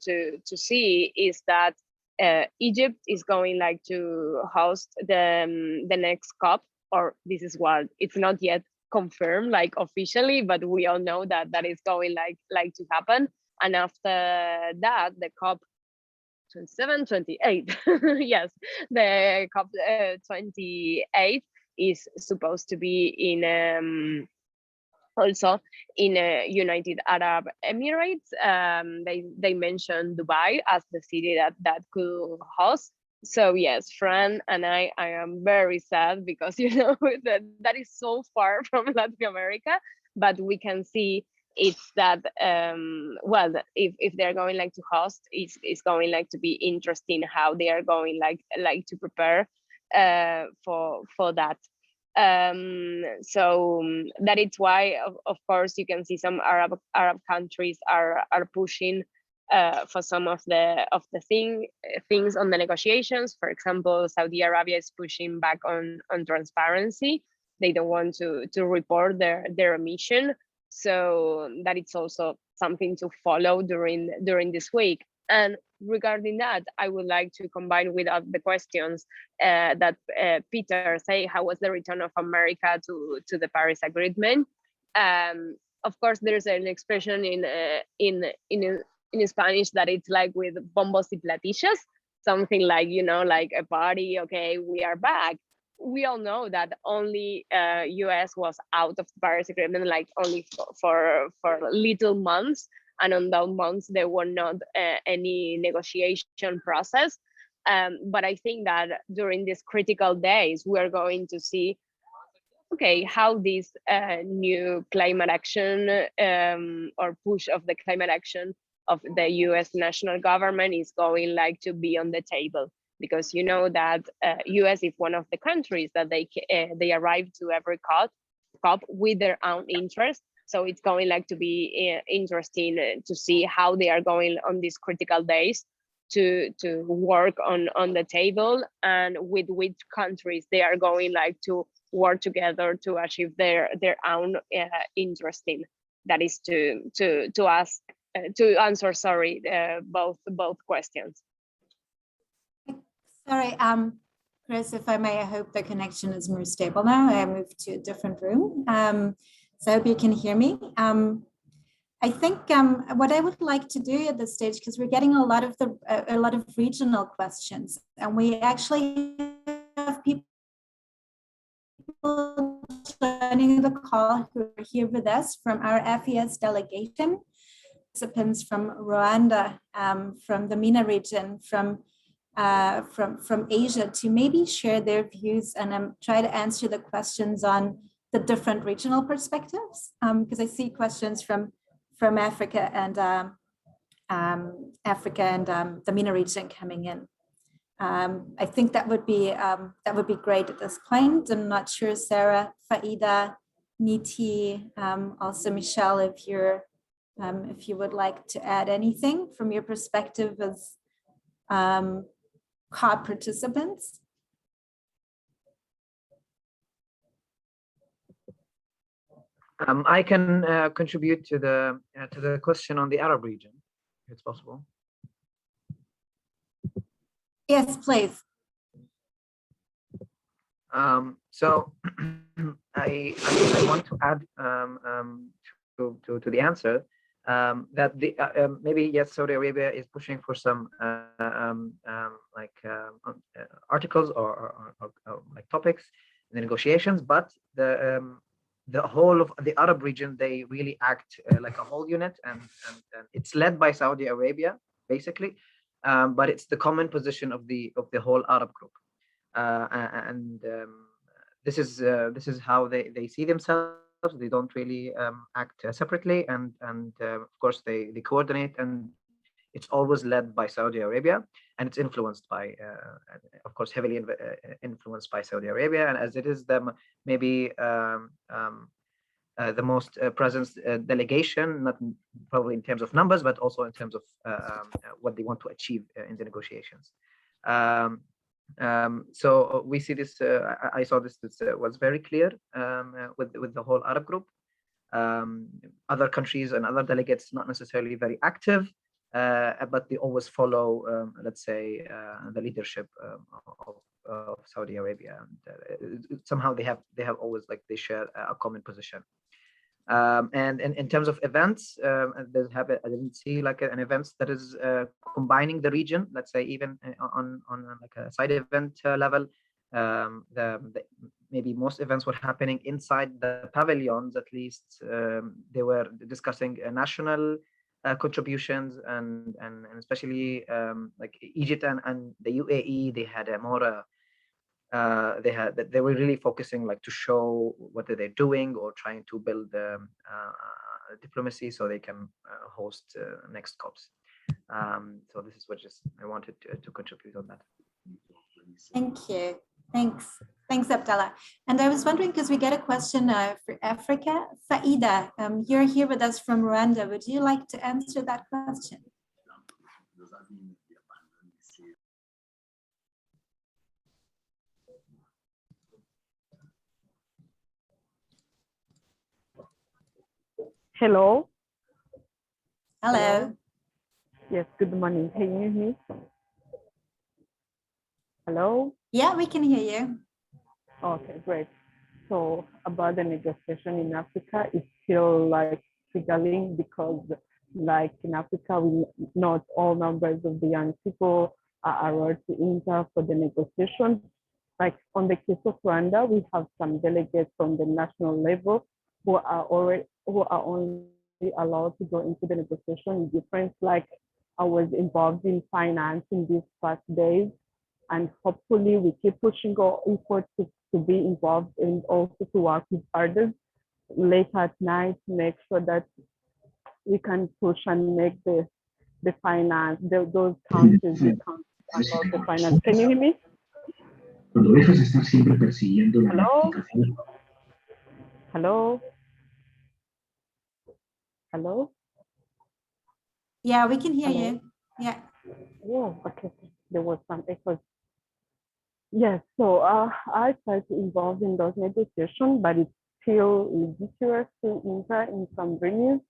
see is that Egypt is going like to host the next COP, or this is what it's not yet confirmed like officially, but we all know that is going like to happen. And after that, the COP 27, 28, yes, the COP 28 is supposed to be in also in United Arab Emirates. They mentioned Dubai as the city that could host. So yes, Fran and I am very sad because you know that is so far from Latin America, but we can see it's that well, if they're going like to host, it's going like to be interesting how they are going like to prepare for that. So that is why of course you can see some Arab countries are pushing for some of the things on the negotiations. For example, Saudi Arabia is pushing back on transparency. They don't want to report their emission. So that it's also something to follow during this week. And regarding that, I would like to combine with the questions that Peter say, how was the return of America to the Paris Agreement? Of course, there's an expression in Spanish that it's like with bombos y platillos, something like, you know, like a party, okay, we are back. We all know that only US was out of the Paris Agreement like only for little months. And on those months, there were not any negotiation process. But I think that during these critical days, we're going to see, okay, how this new climate action or push of the climate action of the US national government is going like to be on the table. Because you know that US is one of the countries that they arrive to every COP with their own interest. So it's going like to be interesting to see how they are going on these critical days to work on the table, and with which countries they are going like to work together to achieve their own interesting. That is to answer, sorry, both questions. Sorry, Chris, if I may, I hope the connection is more stable now. I moved to a different room. So I hope you can hear me. I think what I would like to do at this stage, because we're getting a lot of regional questions, and we actually have people joining the call who are here with us from our FES delegation, participants from Rwanda, from the MENA region, from from Asia to maybe share their views and try to answer the questions on the different regional perspectives, because I see questions from Africa and the MENA region coming in. I think that would be great at this point. I'm not sure, Sarah, Faida, Niti, also Michelle, if you would like to add anything from your perspective as COP participants. I can contribute to the question on the Arab region, if it's possible. Yes, please. So I want to add to the answer that the maybe yes, Saudi Arabia is pushing for some articles or like topics in the negotiations, but the whole of the Arab region, they really act like a whole unit, and it's led by Saudi Arabia basically, but it's the common position of the whole Arab group, this is how they see themselves. They don't really act separately, and of course they coordinate, and it's always led by Saudi Arabia, and it's influenced by, of course, heavily influenced by Saudi Arabia, and as it is the maybe the most present delegation, not probably in terms of numbers, but also in terms of what they want to achieve in the negotiations. So we see this. I saw this was very clear with the whole Arab group. Other countries and other delegates not necessarily very active, but they always follow, let's say, the leadership of Saudi Arabia, and somehow they have always, like, they share a common position. And in terms of events, I didn't see like an event that is combining the region, let's say, even on like a side event level. Maybe most events were happening inside the pavilions. At least they were discussing national contributions, and especially like Egypt and the UAE, they had a more they were really focusing, like, to show what they're doing or trying to build diplomacy so they can host next COPs. So this is what I wanted to contribute on that. Thank you. Thanks, Abdallah. And I was wondering, because we get a question for Africa. Faida, you're here with us from Rwanda. Would you like to answer that question? Hello. Hello. Yes, good morning. Can you hear me? Hello? Yeah, we can hear you. Okay, great. So about the negotiation in Africa, it's still like struggling because, like, in Africa, not all numbers of the young people are allowed to enter for the negotiation. Like on the case of Rwanda, we have some delegates from the national level who are only allowed to go into the negotiation. Difference, like, I was involved in finance in these past days, and hopefully we keep pushing our efforts to be involved and also to work with others late at night to make sure that we can push and make the finance, those countries become the finance. Can you hear me? Cuando dejas de estar siempre persiguiendo la gratificación. Hello? Hello? Yeah, we can hear Hello? you. Yeah. Oh, okay. There was some echoes. Yes, so I tried to involve in those negotiations, but it's still ridiculous to enter in some venues.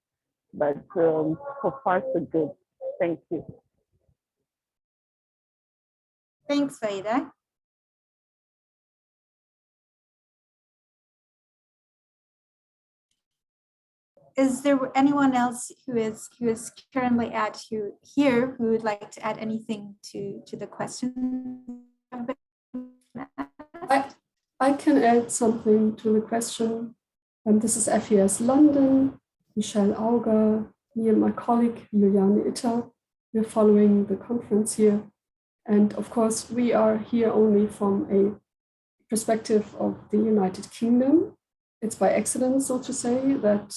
But so far, so good. Thank you. Thanks, Faida. Is there anyone else who is currently here who would like to add anything to the question? I can add something to the question. This is FES London, Michelle Auger, me and my colleague Juliane Itter. We're following the conference here. And of course, we are here only from a perspective of the United Kingdom. It's by accident, so to say, that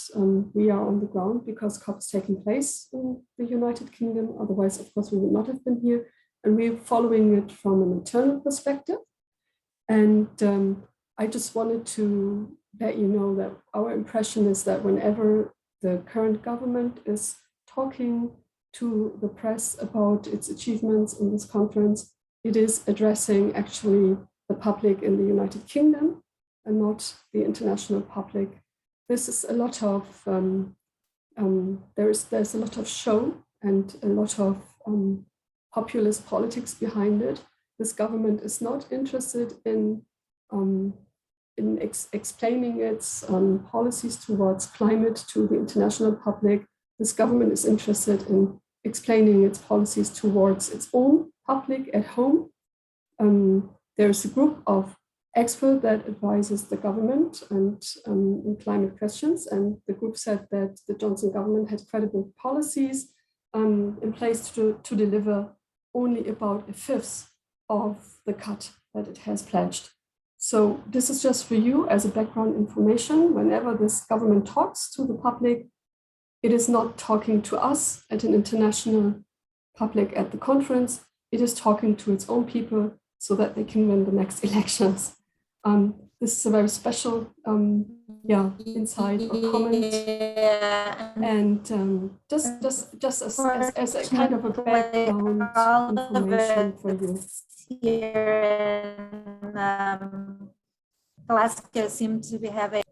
we are on the ground because COP is taking place in the United Kingdom. Otherwise, of course, we would not have been here. And we're following it from an internal perspective. And I just wanted to let you know that our impression is that whenever the current government is talking to the press about its achievements in this conference, it is addressing actually the public in the United Kingdom and not the international public. This is a lot of, there's a lot of show and a lot of populist politics behind it. This government is not interested in explaining its policies towards climate to the international public. This government is interested in explaining its policies towards its own public at home. There's a group of experts that advises the government and in climate questions, and the group said that the Johnson government had credible policies in place to deliver only about a fifth of the cut that it has pledged. So this is just for you as a background information. Whenever this government talks to the public, it is not talking to us at an international public at the conference. It is talking to its own people so that they can win the next elections. This is a very special insight or comment. And just as a kind of a background information for you. Here in Glasgow seem to be having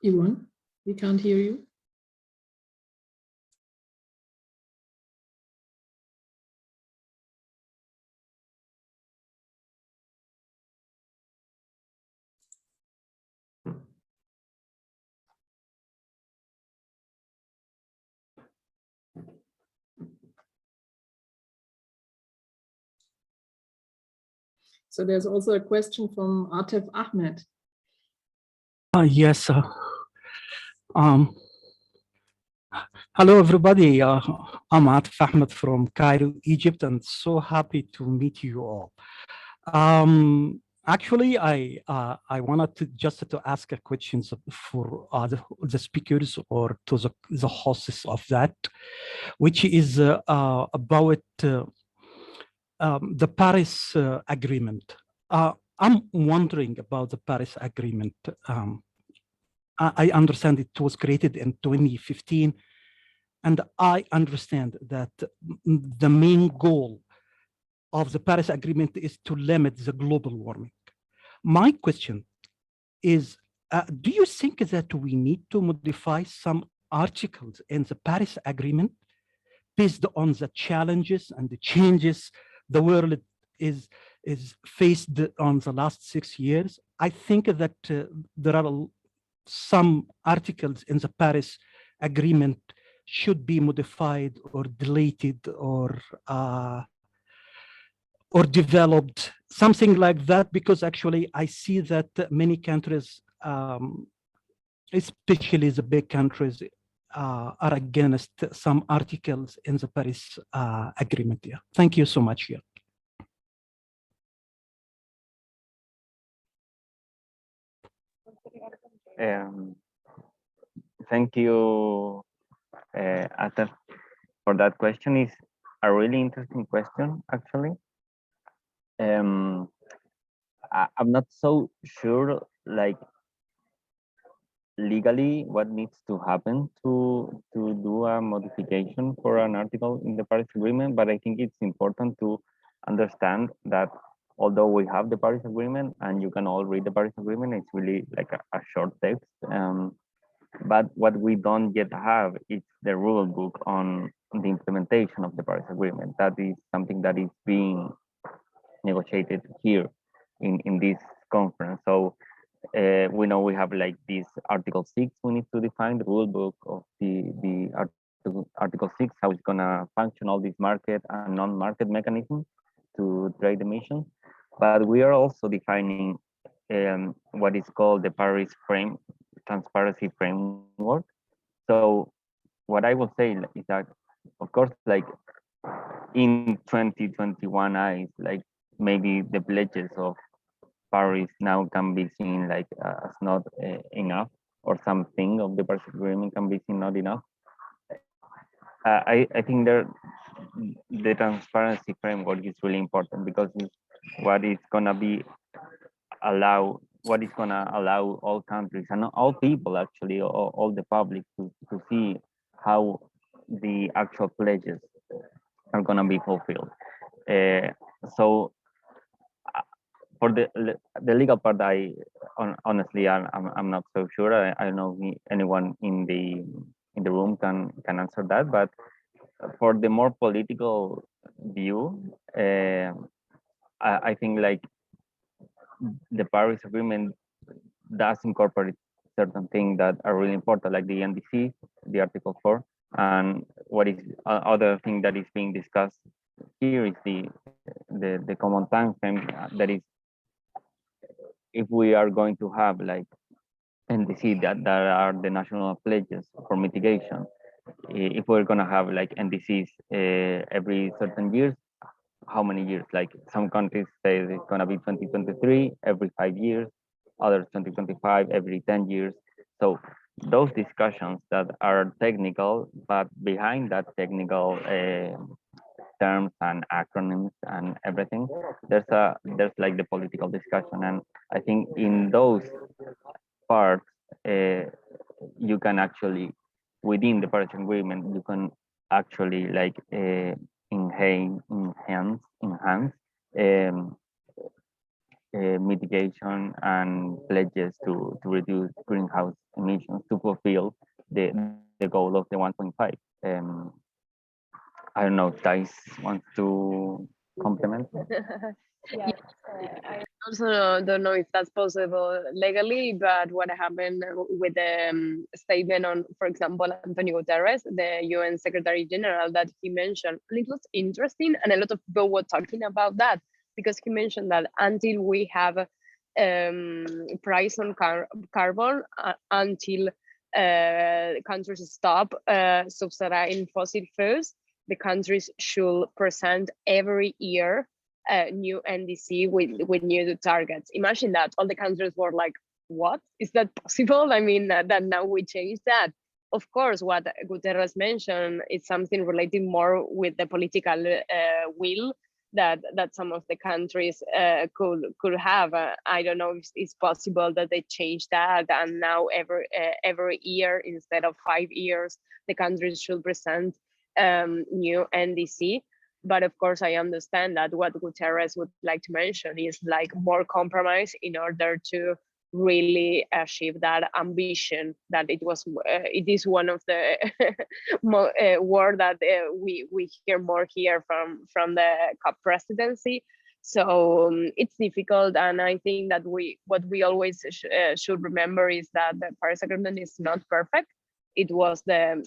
Yvonne, we can't hear you. So there's also a question from Atef Ahmed. Yes. Hello, everybody. I'm Atef Ahmed from Cairo, Egypt, and so happy to meet you all. Actually, I wanted to just to ask a questions for the speakers or to the hosts of that, which is about the Paris Agreement. I'm wondering about the Paris Agreement. I understand it was created in 2015, and I understand that the main goal of the Paris Agreement is to limit the global warming. My question is, do you think that we need to modify some articles in the Paris Agreement based on the challenges and the changes the world is faced on the last 6 years? I think that there are some articles in the Paris Agreement should be modified or deleted or developed, something like that, because actually I see that many countries, especially the big countries, are against some articles in the Paris Agreement. Yeah, thank you so much. Yeah. Thank you, Atef, for that question. Is a really interesting question, actually. I'm not so sure, like, legally what needs to happen to do a modification for an article in the Paris Agreement, but I think it's important to understand that although we have the Paris Agreement and you can all read the Paris Agreement, it's really like a short text. But what we don't yet have is the rule book on the implementation of the Paris Agreement. That is something that is being negotiated here in this conference. So we know we have like this Article 6, we need to define the rule book of the Article 6, how it's gonna function, all these market and non-market mechanisms to trade emissions. But we are also defining what is called the Paris Transparency Framework. So what I will say is that, of course, like in 2021 eyes, like maybe the pledges of Paris now can be seen like as not enough, or something of the Paris Agreement can be seen not enough. I think the transparency framework is really important, because it's what is gonna allow all countries and all people, actually, all the public to see how the actual pledges are gonna be fulfilled. So for the legal part, honestly I'm not so sure. I don't know if anyone in the room can answer that, but for the more political view, I think like the Paris Agreement does incorporate certain things that are really important, like the NDC, the Article 4, and what is other thing that is being discussed here is the common time frame. That is, if we are going to have like NDC that are the national pledges for mitigation, if we're going to have like NDCs every certain years, how many years? Like some countries say it's going to be 2023 every 5 years, others 2025 every 10 years. So those discussions that are technical, but behind that technical terms and acronyms and everything, there's like the political discussion. And I think in those parts, you can actually, within the Paris Agreement, you can actually like enhance mitigation and pledges to reduce greenhouse emissions to fulfill the goal of the 1.5. I don't know if Thais wants to complement. Yeah, I also don't know if that's possible legally, but what happened with the statement on, for example, Antonio Guterres, the UN Secretary General, that he mentioned, and it was interesting, and a lot of people were talking about that, because he mentioned that until we have price on carbon, until countries stop subsidizing fossil fuels, the countries should present every year new NDC with new targets. Imagine that all the countries were like, what? Is that possible? I mean, that now we change that. Of course, what Guterres mentioned is something related more with the political will that some of the countries could have. I don't know if it's possible that they change that, and now every year, instead of 5 years, the countries should present new NDC. But of course, I understand that what Guterres would like to mention is like more compromise in order to really achieve that ambition. That it is one of the word that we hear more here from the COP presidency. So it's difficult, and I think that what we always should remember is that the Paris Agreement is not perfect. It was the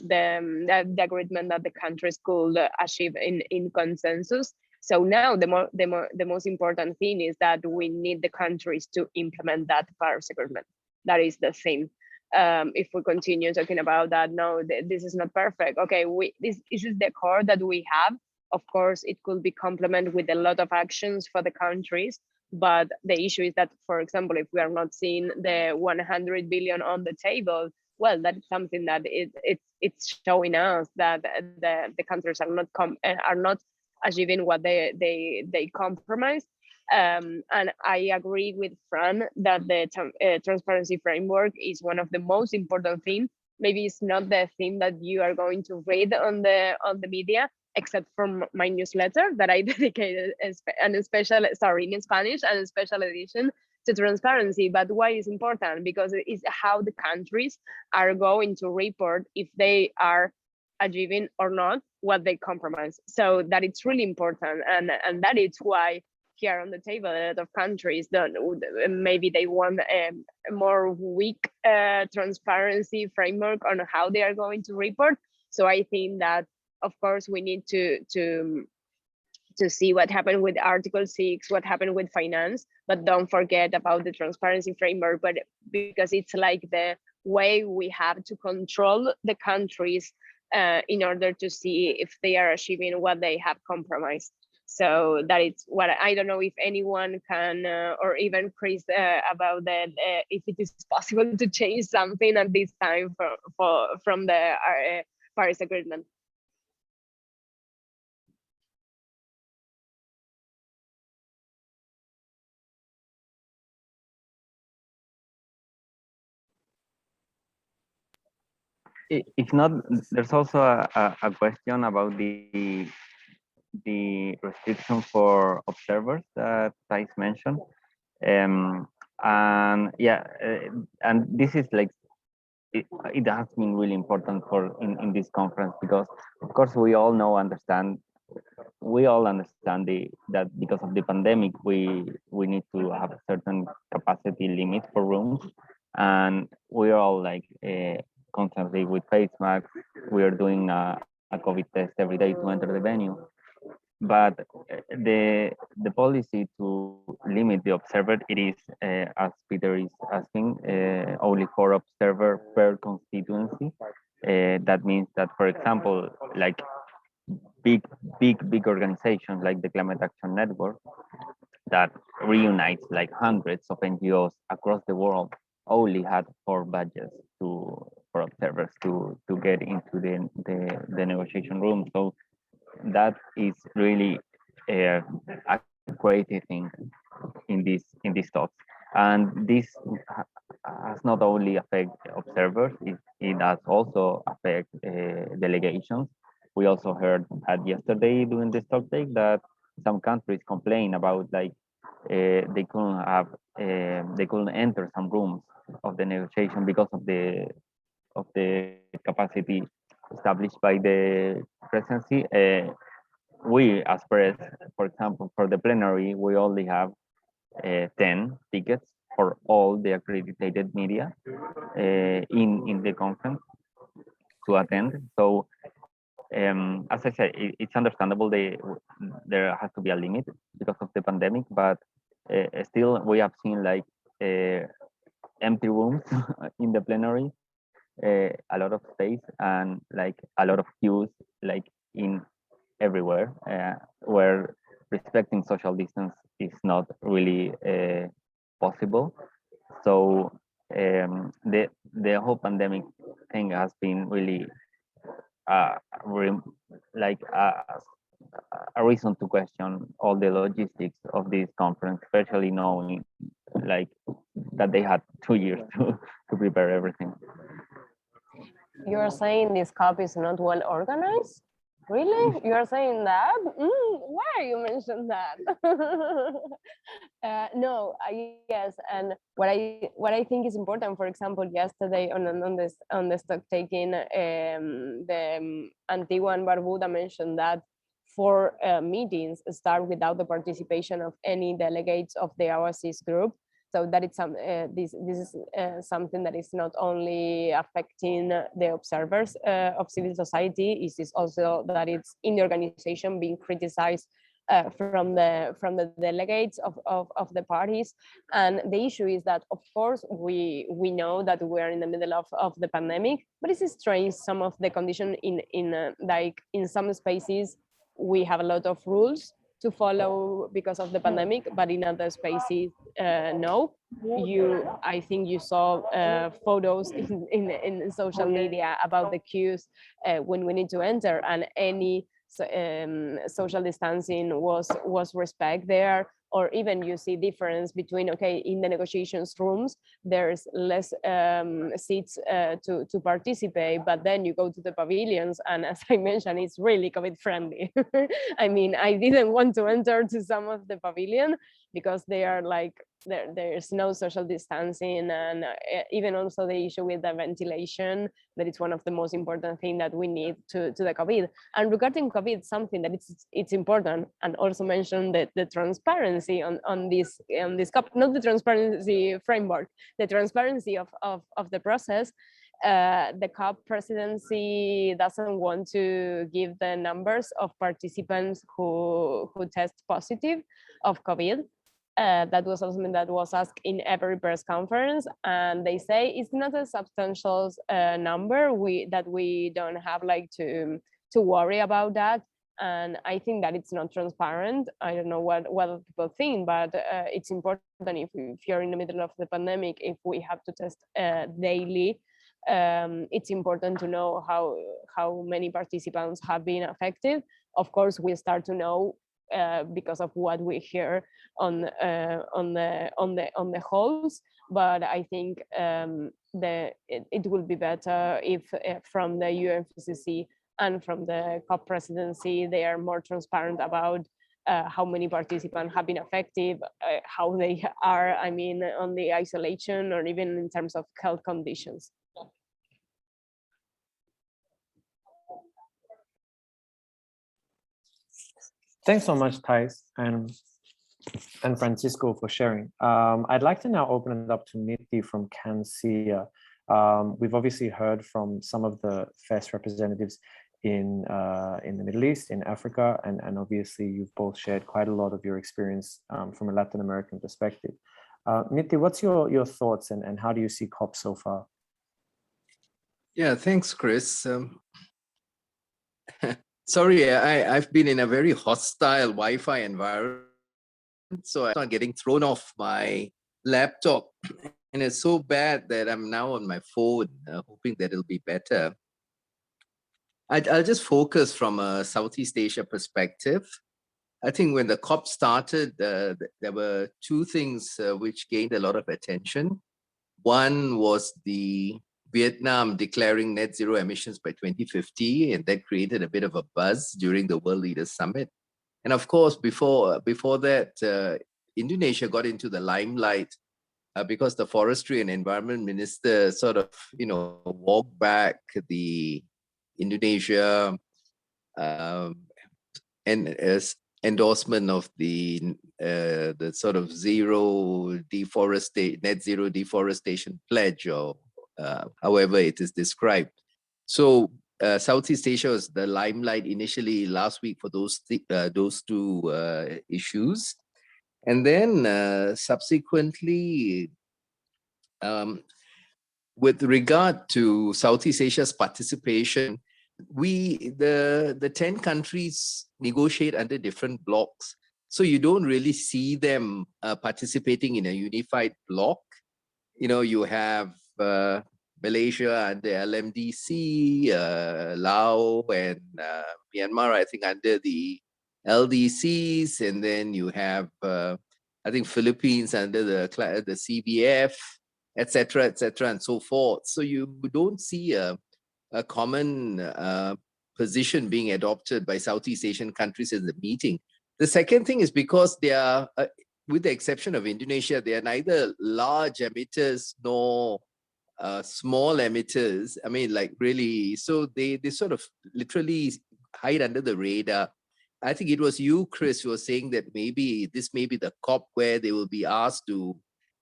agreement that the countries could achieve in consensus. So now the most important thing is that we need the countries to implement that Paris Agreement. That is the same. If we continue talking about that, no, this is not perfect. Okay, this is the core that we have. Of course, it could be complemented with a lot of actions for the countries. But the issue is that, for example, if we are not seeing the 100 billion on the table, well, that's something that it's showing us that the countries are not achieving what they compromise. And I agree with Fran that the transparency framework is one of the most important things. Maybe it's not the thing that you are going to read on the media, except from my newsletter that I dedicated in Spanish, and a special edition to transparency. But why is important? Because it is how the countries are going to report if they are achieving or not what they compromise. So that it's really important, and that is why here on the table a lot of countries don't, maybe they want a more weak transparency framework on how they are going to report. So I think that, of course, we need to see what happened with Article 6, what happened with finance, but don't forget about the transparency framework, but because it's like the way we have to control the countries in order to see if they are achieving what they have compromised. So that is what I don't know if anyone can, or even Chris, about that, if it is possible to change something at this time from the Paris Agreement. If not, there's also a question about the restriction for observers that Thais mentioned. And yeah, and this is like, it has been really important for in this conference, because of course we all understand that because of the pandemic we need to have a certain capacity limit for rooms, and we are all like constantly with face masks. We are doing a COVID test every day to enter the venue, but the policy to limit the observer, it is as Peter is asking, only 4 observers per constituency. That means that, for example, like big organizations like the Climate Action Network that reunites like hundreds of NGOs across the world only had 4 badges for observers to get into the negotiation room. So that is really a crazy thing in these talks, and this has not only affect observers, it does also affect delegations. We also heard that yesterday during the stock take that some countries complain about like they couldn't enter some rooms of the negotiation because of the capacity established by the presidency. We as press, for example, for the plenary, we only have 10 tickets for all the accredited media in the conference to attend. So as I said, it's understandable there has to be a limit because of the pandemic, but still we have seen like empty rooms in the plenary, a lot of space, and like a lot of queues like in everywhere, where respecting social distance is not really possible. So the whole pandemic thing has been really like a reason to question all the logistics of this conference, especially knowing like that they had 2 years to prepare everything. You're saying this COP is not well organized? Really? You're saying that? Why you mentioned that? No, yes, and what I think is important. For example, yesterday on the stock taking, the Antigua and Barbuda mentioned that 4 meetings start without the participation of any delegates of the OASIS group. So that it's this is something that is not only affecting the observers of civil society, it is also that it's in the organization being criticized from the delegates of the parties. And the issue is that, of course, we know that we are in the middle of the pandemic, but it's strange some of the condition in like in some spaces we have a lot of rules to follow because of the pandemic, but in other spaces, no. I think you saw photos in social media about the queues when we need to enter, and any social distancing was respect there. Or even you see difference between, okay, in the negotiations rooms, there's less seats to participate, but then you go to the pavilions, and as I mentioned, it's really COVID friendly. I mean, I didn't want to enter to some of the pavilion because they are like, there's no social distancing, and even also the issue with the ventilation, that it's one of the most important things that we need to the COVID. And regarding COVID, something that it's important, and also mentioned that the transparency on this COP, not the transparency framework, the transparency of the process. the COP presidency doesn't want to give the numbers of participants who test positive of COVID. That was something that was asked in every press conference, and they say it's not a substantial number. That we don't have like to worry about that. And I think that it's not transparent. I don't know what people think, but it's important if you're in the middle of the pandemic, if we have to test daily, it's important to know how many participants have been affected. Of course, we start to know because of what we hear on the halls, but I think it will be better if from the UNFCCC and from the COP presidency, they are more transparent about how many participants have been affected, how they are, I mean, on the isolation or even in terms of health conditions. Thanks so much, Thais and Francisco for sharing. I'd like to now open it up to Niti from CANSIA. We've obviously heard from some of the FES representatives in the Middle East, in Africa, and obviously you've both shared quite a lot of your experience from a Latin American perspective. Niti, what's your thoughts and how do you see COP so far? Yeah, thanks, Chris. Sorry, I've been in a very hostile Wi-Fi environment, so I'm not getting thrown off my laptop. And it's so bad that I'm now on my phone, hoping that it'll be better. I'll just focus from a Southeast Asia perspective. I think when the COP started, there were two things which gained a lot of attention. One was the Vietnam declaring net zero emissions by 2050, and that created a bit of a buzz during the World Leaders Summit. And of course, before that, Indonesia got into the limelight because the Forestry and Environment Minister sort of, walked back the Indonesia endorsement of the sort of net zero deforestation pledge, or however it is described. So Southeast Asia was the limelight initially last week for those two issues, and then subsequently, with regard to Southeast Asia's participation, the 10 countries negotiate under different blocks. So you don't really see them participating in a unified bloc. You have Malaysia under LMDC, Laos and Myanmar, I think, under the LDCs, and then you have, I think, Philippines under the CBF, etc., and so forth. So you don't see a common position being adopted by Southeast Asian countries in the meeting. The second thing is because they are, with the exception of Indonesia, they are neither large emitters nor small emitters. I mean, like really, so they sort of literally hide under the radar. I think it was you, Chris, who was saying that maybe this may be the COP where they will be asked to,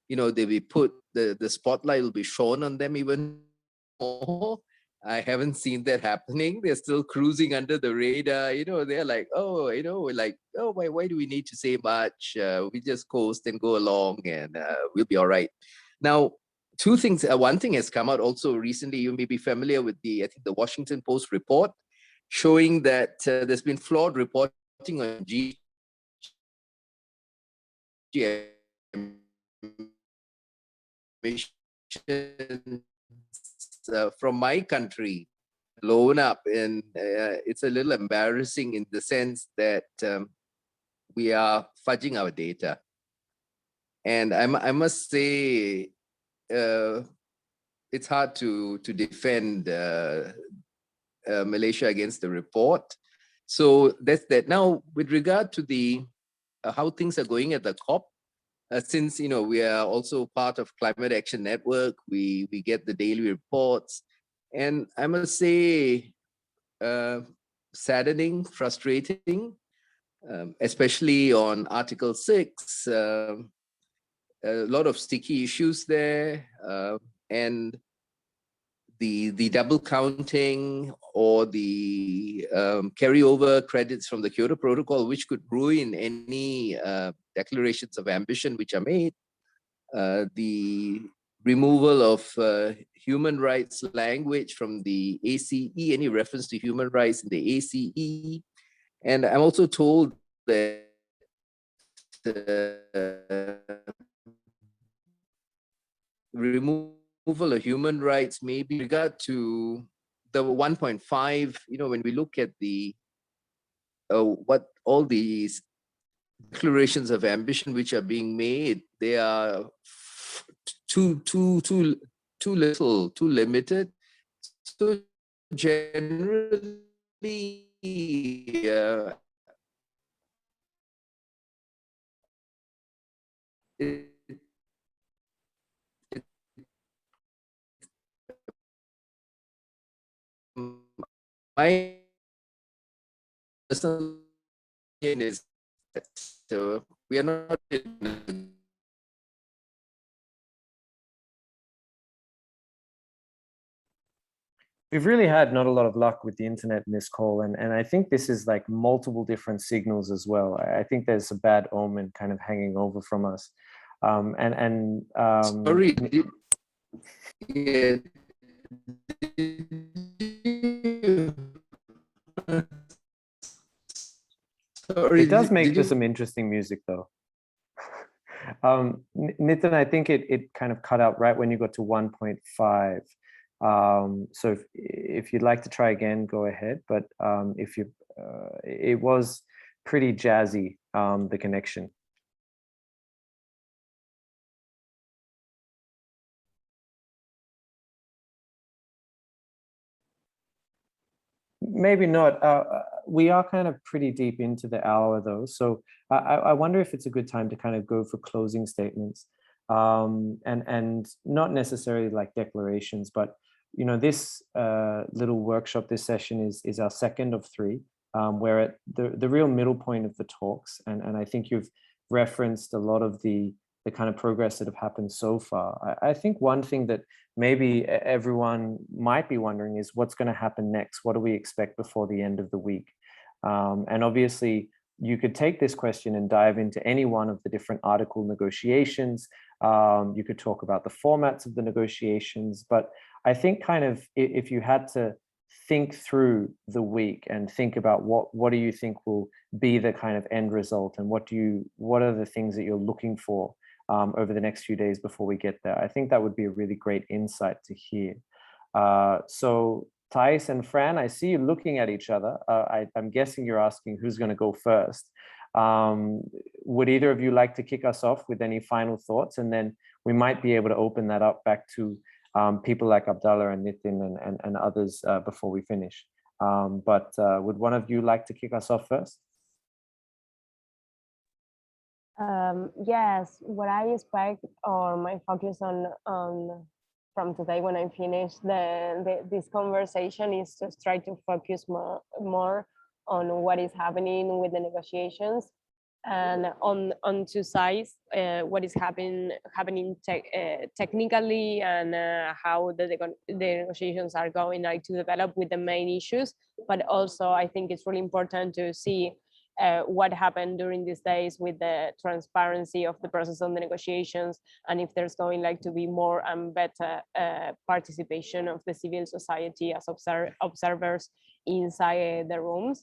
they will put, the spotlight will be shown on them even more. I haven't seen that happening. They're still cruising under the radar. They're like, why do we need to say much? We just coast and go along and we'll be all right. Now, two things. One thing has come out also recently. You may be familiar with I think the Washington Post report showing that there's been flawed reporting on emissions from my country blown up, and it's a little embarrassing in the sense that we are fudging our data. And I must say, it's hard to defend Malaysia against the report. So that's that. Now, with regard to the how things are going at the COP, since we are also part of Climate Action Network, we get the daily reports, and I must say, saddening, frustrating, especially on Article 6. A lot of sticky issues there, and the double counting or the carryover credits from the Kyoto Protocol, which could ruin any declarations of ambition which are made. The removal of human rights language from the ACE, any reference to human rights in the ACE. And I'm also told that removal of human rights may be regard to the 1.5, when we look at the what all these declarations of ambition which are being made, they are too little, too limited. So generally, my personal opinion is that we are not We've really had not a lot of luck with the internet in this call, and I think this is like multiple different signals as well. I think there's a bad omen kind of hanging over from us. Sorry, sorry, it does make for some interesting music though. Nitin, I think it kind of cut out right when you got to 1.5. So if you'd like to try again, go ahead. But if you, it was pretty jazzy, the connection. Maybe not. We are kind of pretty deep into the hour though. So I wonder if it's a good time to kind of go for closing statements, and not necessarily like declarations, but this little workshop, this session is our second of three. We're at the real middle point of the talks, and I think you've referenced a lot of the kind of progress that have happened so far. I think one thing that maybe everyone might be wondering is what's going to happen next. What do we expect before the end of the week? And obviously, you could take this question and dive into any one of the different article negotiations. You could talk about the formats of the negotiations, but I think kind of if you had to think through the week and think about what do you think will be the kind of end result, and what are the things that you're looking for over the next few days before we get there, I think that would be a really great insight to hear. So Thais and Fran, I see you looking at each other. I'm guessing you're asking who's going to go first. Would either of you like to kick us off with any final thoughts? And then we might be able to open that up back to people like Abdallah and Nitin and others before we finish. But would one of you like to kick us off first? Yes, what I expect, or my focus on from today when I finish this conversation, is to try to focus more on what is happening with the negotiations, and on two sides, what is happening technically, and how the negotiations are going to develop with the main issues. But also, I think it's really important to see what happened during these days with the transparency of the process of the negotiations, and if there's going to be more and better participation of the civil society as observers inside the room.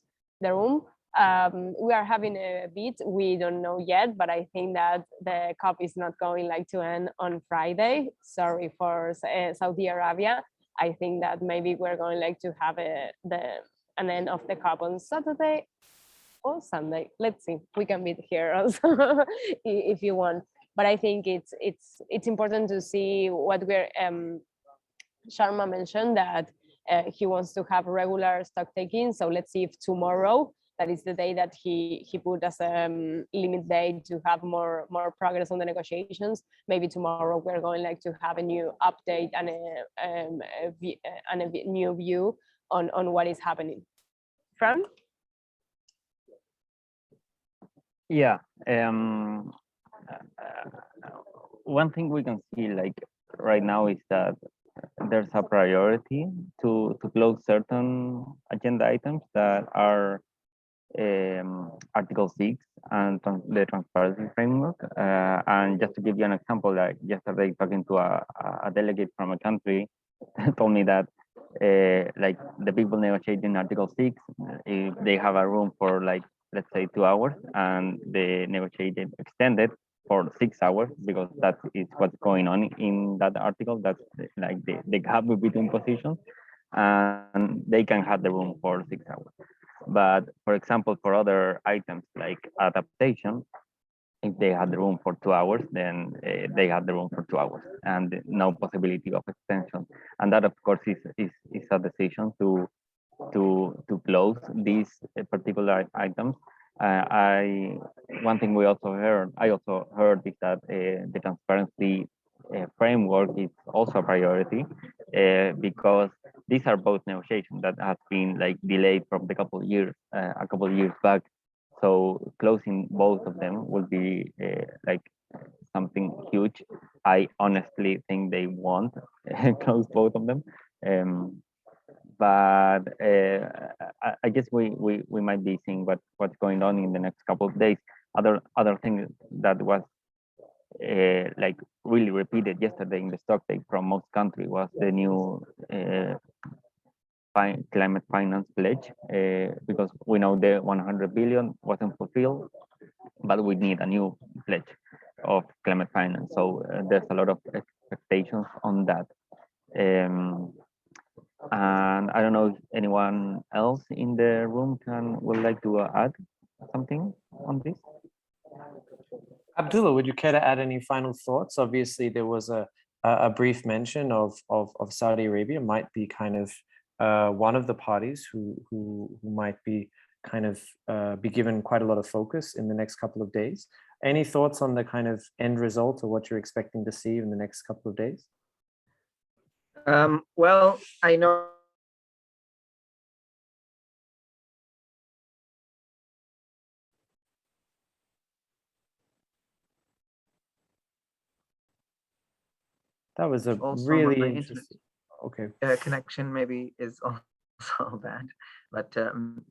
We are having a bit, we don't know yet, but I think that the COP is not going to end on Friday. Sorry for Saudi Arabia. I think that maybe we're going to have an end of the COP on Saturday or Sunday. Let's see, we can meet here also if you want. But I think it's important to see what we're Sharma mentioned, that he wants to have regular stock taking. So let's see if tomorrow, that is the day that he put as a limit day to have more progress on the negotiations. Maybe tomorrow we're going to have a new update and a new view on what is happening. Fran? Yeah, one thing we can see right now is that there's a priority to close certain agenda items that are Article 6 and the transparency framework. And just to give you an example, like yesterday talking to a delegate from a country told me that like the people negotiating Article 6, if they have a room for like, let's say 2 hours, and they negotiated extended for 6 hours, because that is what's going on in that article. That's like the gap between positions, and they can have the room for 6 hours. But for example, for other items like adaptation, if they had the room for 2 hours, then they had the room for 2 hours and no possibility of extension. And that, of course, is a decision to close these particular items. One thing I also heard is that the transparency framework is also a priority, because these are both negotiations that have been like delayed from a couple of years back. So closing both of them will be like something huge. I honestly think they won't close both of them. But I guess we might be seeing what's going on in the next couple of days. Other thing that was like really repeated yesterday in the stock take from most countries was the new climate finance pledge, because we know the 100 billion wasn't fulfilled, but we need a new pledge of climate finance. So there's a lot of expectations on that. And I don't know if anyone else in the room would like to add something on this. Abdullah, would you care to add any final thoughts? Obviously, there was a brief mention of Saudi Arabia might be kind of one of the parties who might be kind of be given quite a lot of focus in the next couple of days. Any thoughts on the kind of end result or what you're expecting to see in the next couple of days? Well, I know that was a also really my interesting. Okay. Connection maybe is also bad, but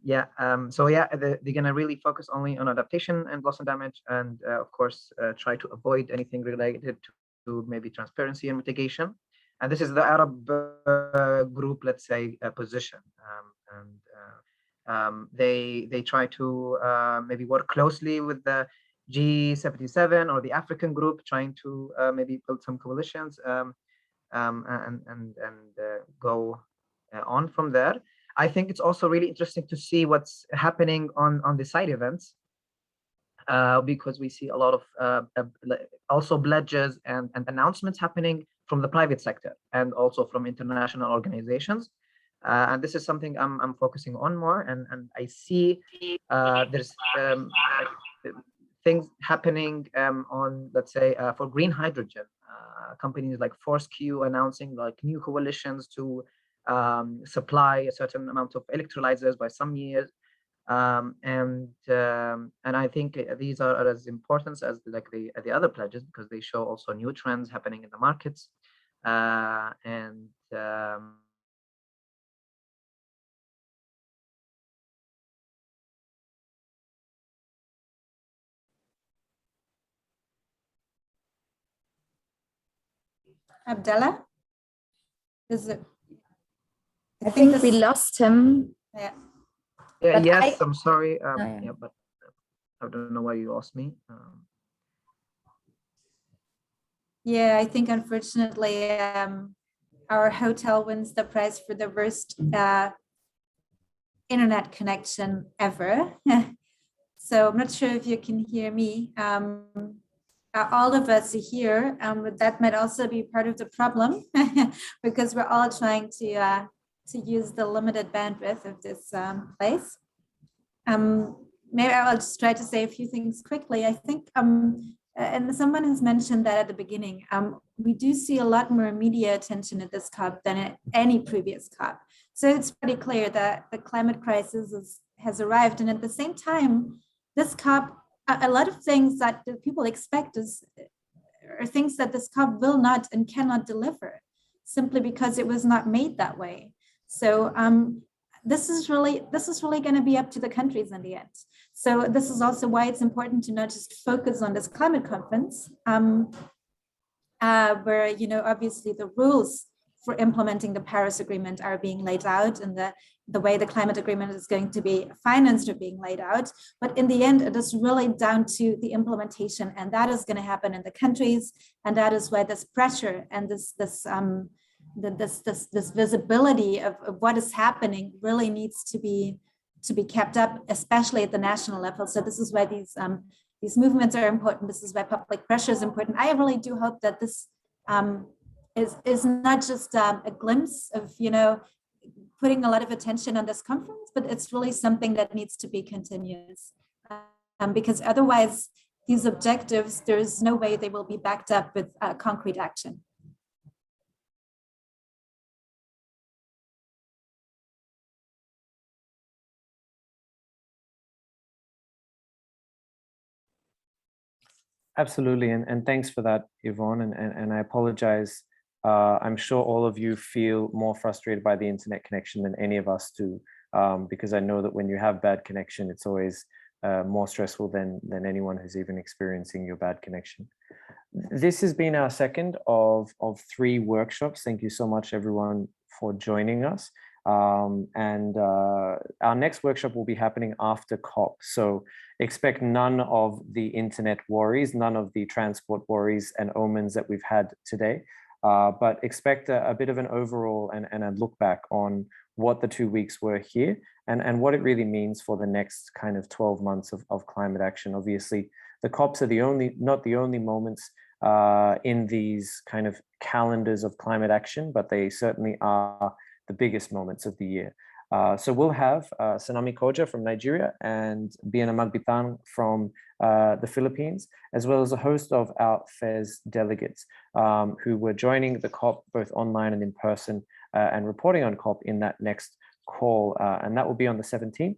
yeah. So yeah, they're gonna really focus only on adaptation and loss and damage, and of course try to avoid anything related to maybe transparency and mitigation. And this is the Arab group, let's say, position. They try to maybe work closely with the G77 or the African group, trying to maybe build some coalitions and go on from there. I think it's also really interesting to see what's happening on the side events, because we see a lot of also pledges and announcements happening from the private sector and also from international organizations. And this is something I'm focusing on more, and I see there's things happening on, let's say, for green hydrogen. Companies like Force-Q announcing like new coalitions to supply a certain amount of electrolyzers by some years. And I think these are as important as like the other pledges, because they show also new trends happening in the markets. Abdallah? Is it? I think we lost him. Yeah. Yeah. But Yes. I'm sorry. yeah. Yeah, but I don't know why you lost me. Yeah, I think unfortunately our hotel wins the prize for the worst internet connection ever. So I'm not sure if you can hear me. All of us are here, but that might also be part of the problem because we're all trying to use the limited bandwidth of this place. Maybe I'll just try to say a few things quickly. I think, and someone has mentioned that at the beginning, we do see a lot more media attention at this COP than at any previous COP. So it's pretty clear that the climate crisis has arrived. And at the same time, this COP, a lot of things that the people expect are things that this COP will not and cannot deliver. simply because it was not made that way. So this is really going to be up to the countries in the end. So this is also why it's important to not just focus on this climate conference, where, you know, obviously the rules for implementing the Paris Agreement are being laid out, and the way the climate agreement is going to be financed are being laid out. But in the end, it is really down to the implementation, and that is going to happen in the countries. And that is where this pressure and this visibility of what is happening really needs to be kept up, especially at the national level. So this is why these movements are important. This is why public pressure is important. I really do hope that this is not just a glimpse of, you know, putting a lot of attention on this conference, but it's really something that needs to be continuous, because otherwise these objectives, there is no way they will be backed up with concrete action. Absolutely, and thanks for that, Yvonne, and I apologize. I'm sure all of you feel more frustrated by the internet connection than any of us do, because I know that when you have bad connection, it's always more stressful than anyone who's even experiencing your bad connection. This has been our second of 3 workshops. Thank you so much, everyone, for joining us. Our next workshop will be happening after COP. So expect none of the internet worries, none of the transport worries and omens that we've had today, but expect a bit of an overall and a look back on what the 2 weeks were here and what it really means for the next kind of 12 months of climate action. Obviously, the COPs are not the only moments in these kind of calendars of climate action, but they certainly are the biggest moments of the year. So we'll have Sanami Koja from Nigeria and Biana Magbitan from the Philippines, as well as a host of our FES delegates who were joining the COP both online and in person and reporting on COP in that next call. And that will be on the 17th.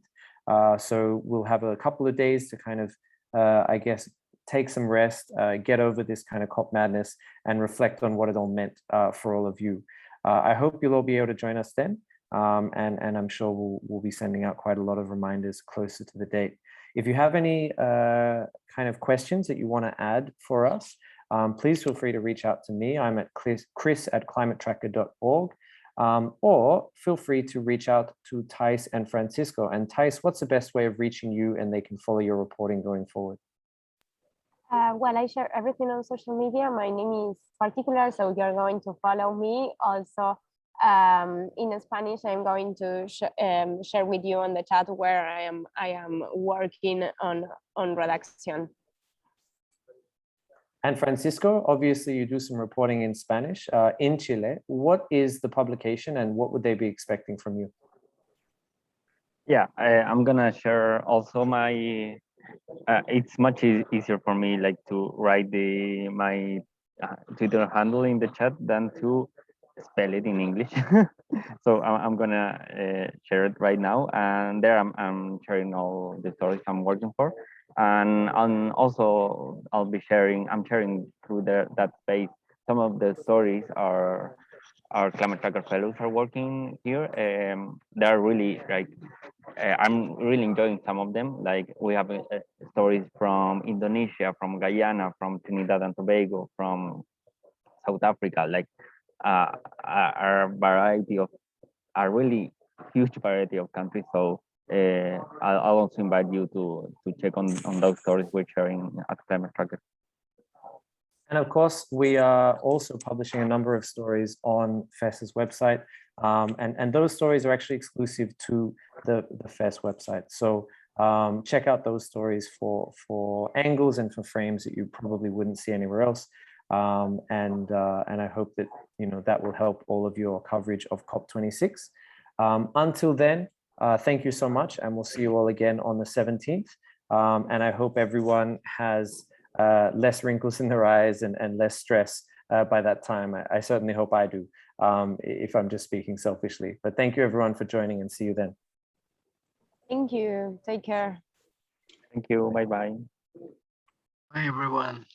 So we'll have a couple of days to kind of, I guess, take some rest, get over this kind of COP madness and reflect on what it all meant for all of you. I hope you'll all be able to join us then. And I'm sure we'll be sending out quite a lot of reminders closer to the date. If you have any kind of questions that you want to add for us, please feel free to reach out to me. I'm at chris@climatetracker.org, or feel free to reach out to Thais and Francisco. And Thais, what's the best way of reaching you and they can follow your reporting going forward? Well, I share everything on social media. My name is particular, so you're going to follow me. Also, in Spanish, I'm going to share with you on the chat where I am working on redaction. And Francisco, obviously you do some reporting in Spanish in Chile. What is the publication and what would they be expecting from you? Yeah, I'm gonna share also my. It's much easier for me like to write my Twitter handle in the chat than to spell it in English. So I'm gonna share it right now, and there I'm sharing all the stories I'm working for, and also I'm sharing through that space some of the stories our Climate Tracker fellows are working here. They're really like I'm really enjoying some of them. Like we have stories from Indonesia, from Guyana, from Trinidad and Tobago, from South Africa, like a really huge variety of countries. So I'll also invite you to check on those stories we're sharing at Climate Tracker. And of course, we are also publishing a number of stories on FES's website. And those stories are actually exclusive to the FES website. So check out those stories for angles and for frames that you probably wouldn't see anywhere else. And I hope that that will help all of your coverage of COP26. Until then, thank you so much, and we'll see you all again on the 17th. And I hope everyone has less wrinkles in their eyes and less stress by that time. I certainly hope I do, if I'm just speaking selfishly. But thank you everyone for joining, and see you then. Thank you. Take care. Thank you. Bye-bye. Bye, everyone.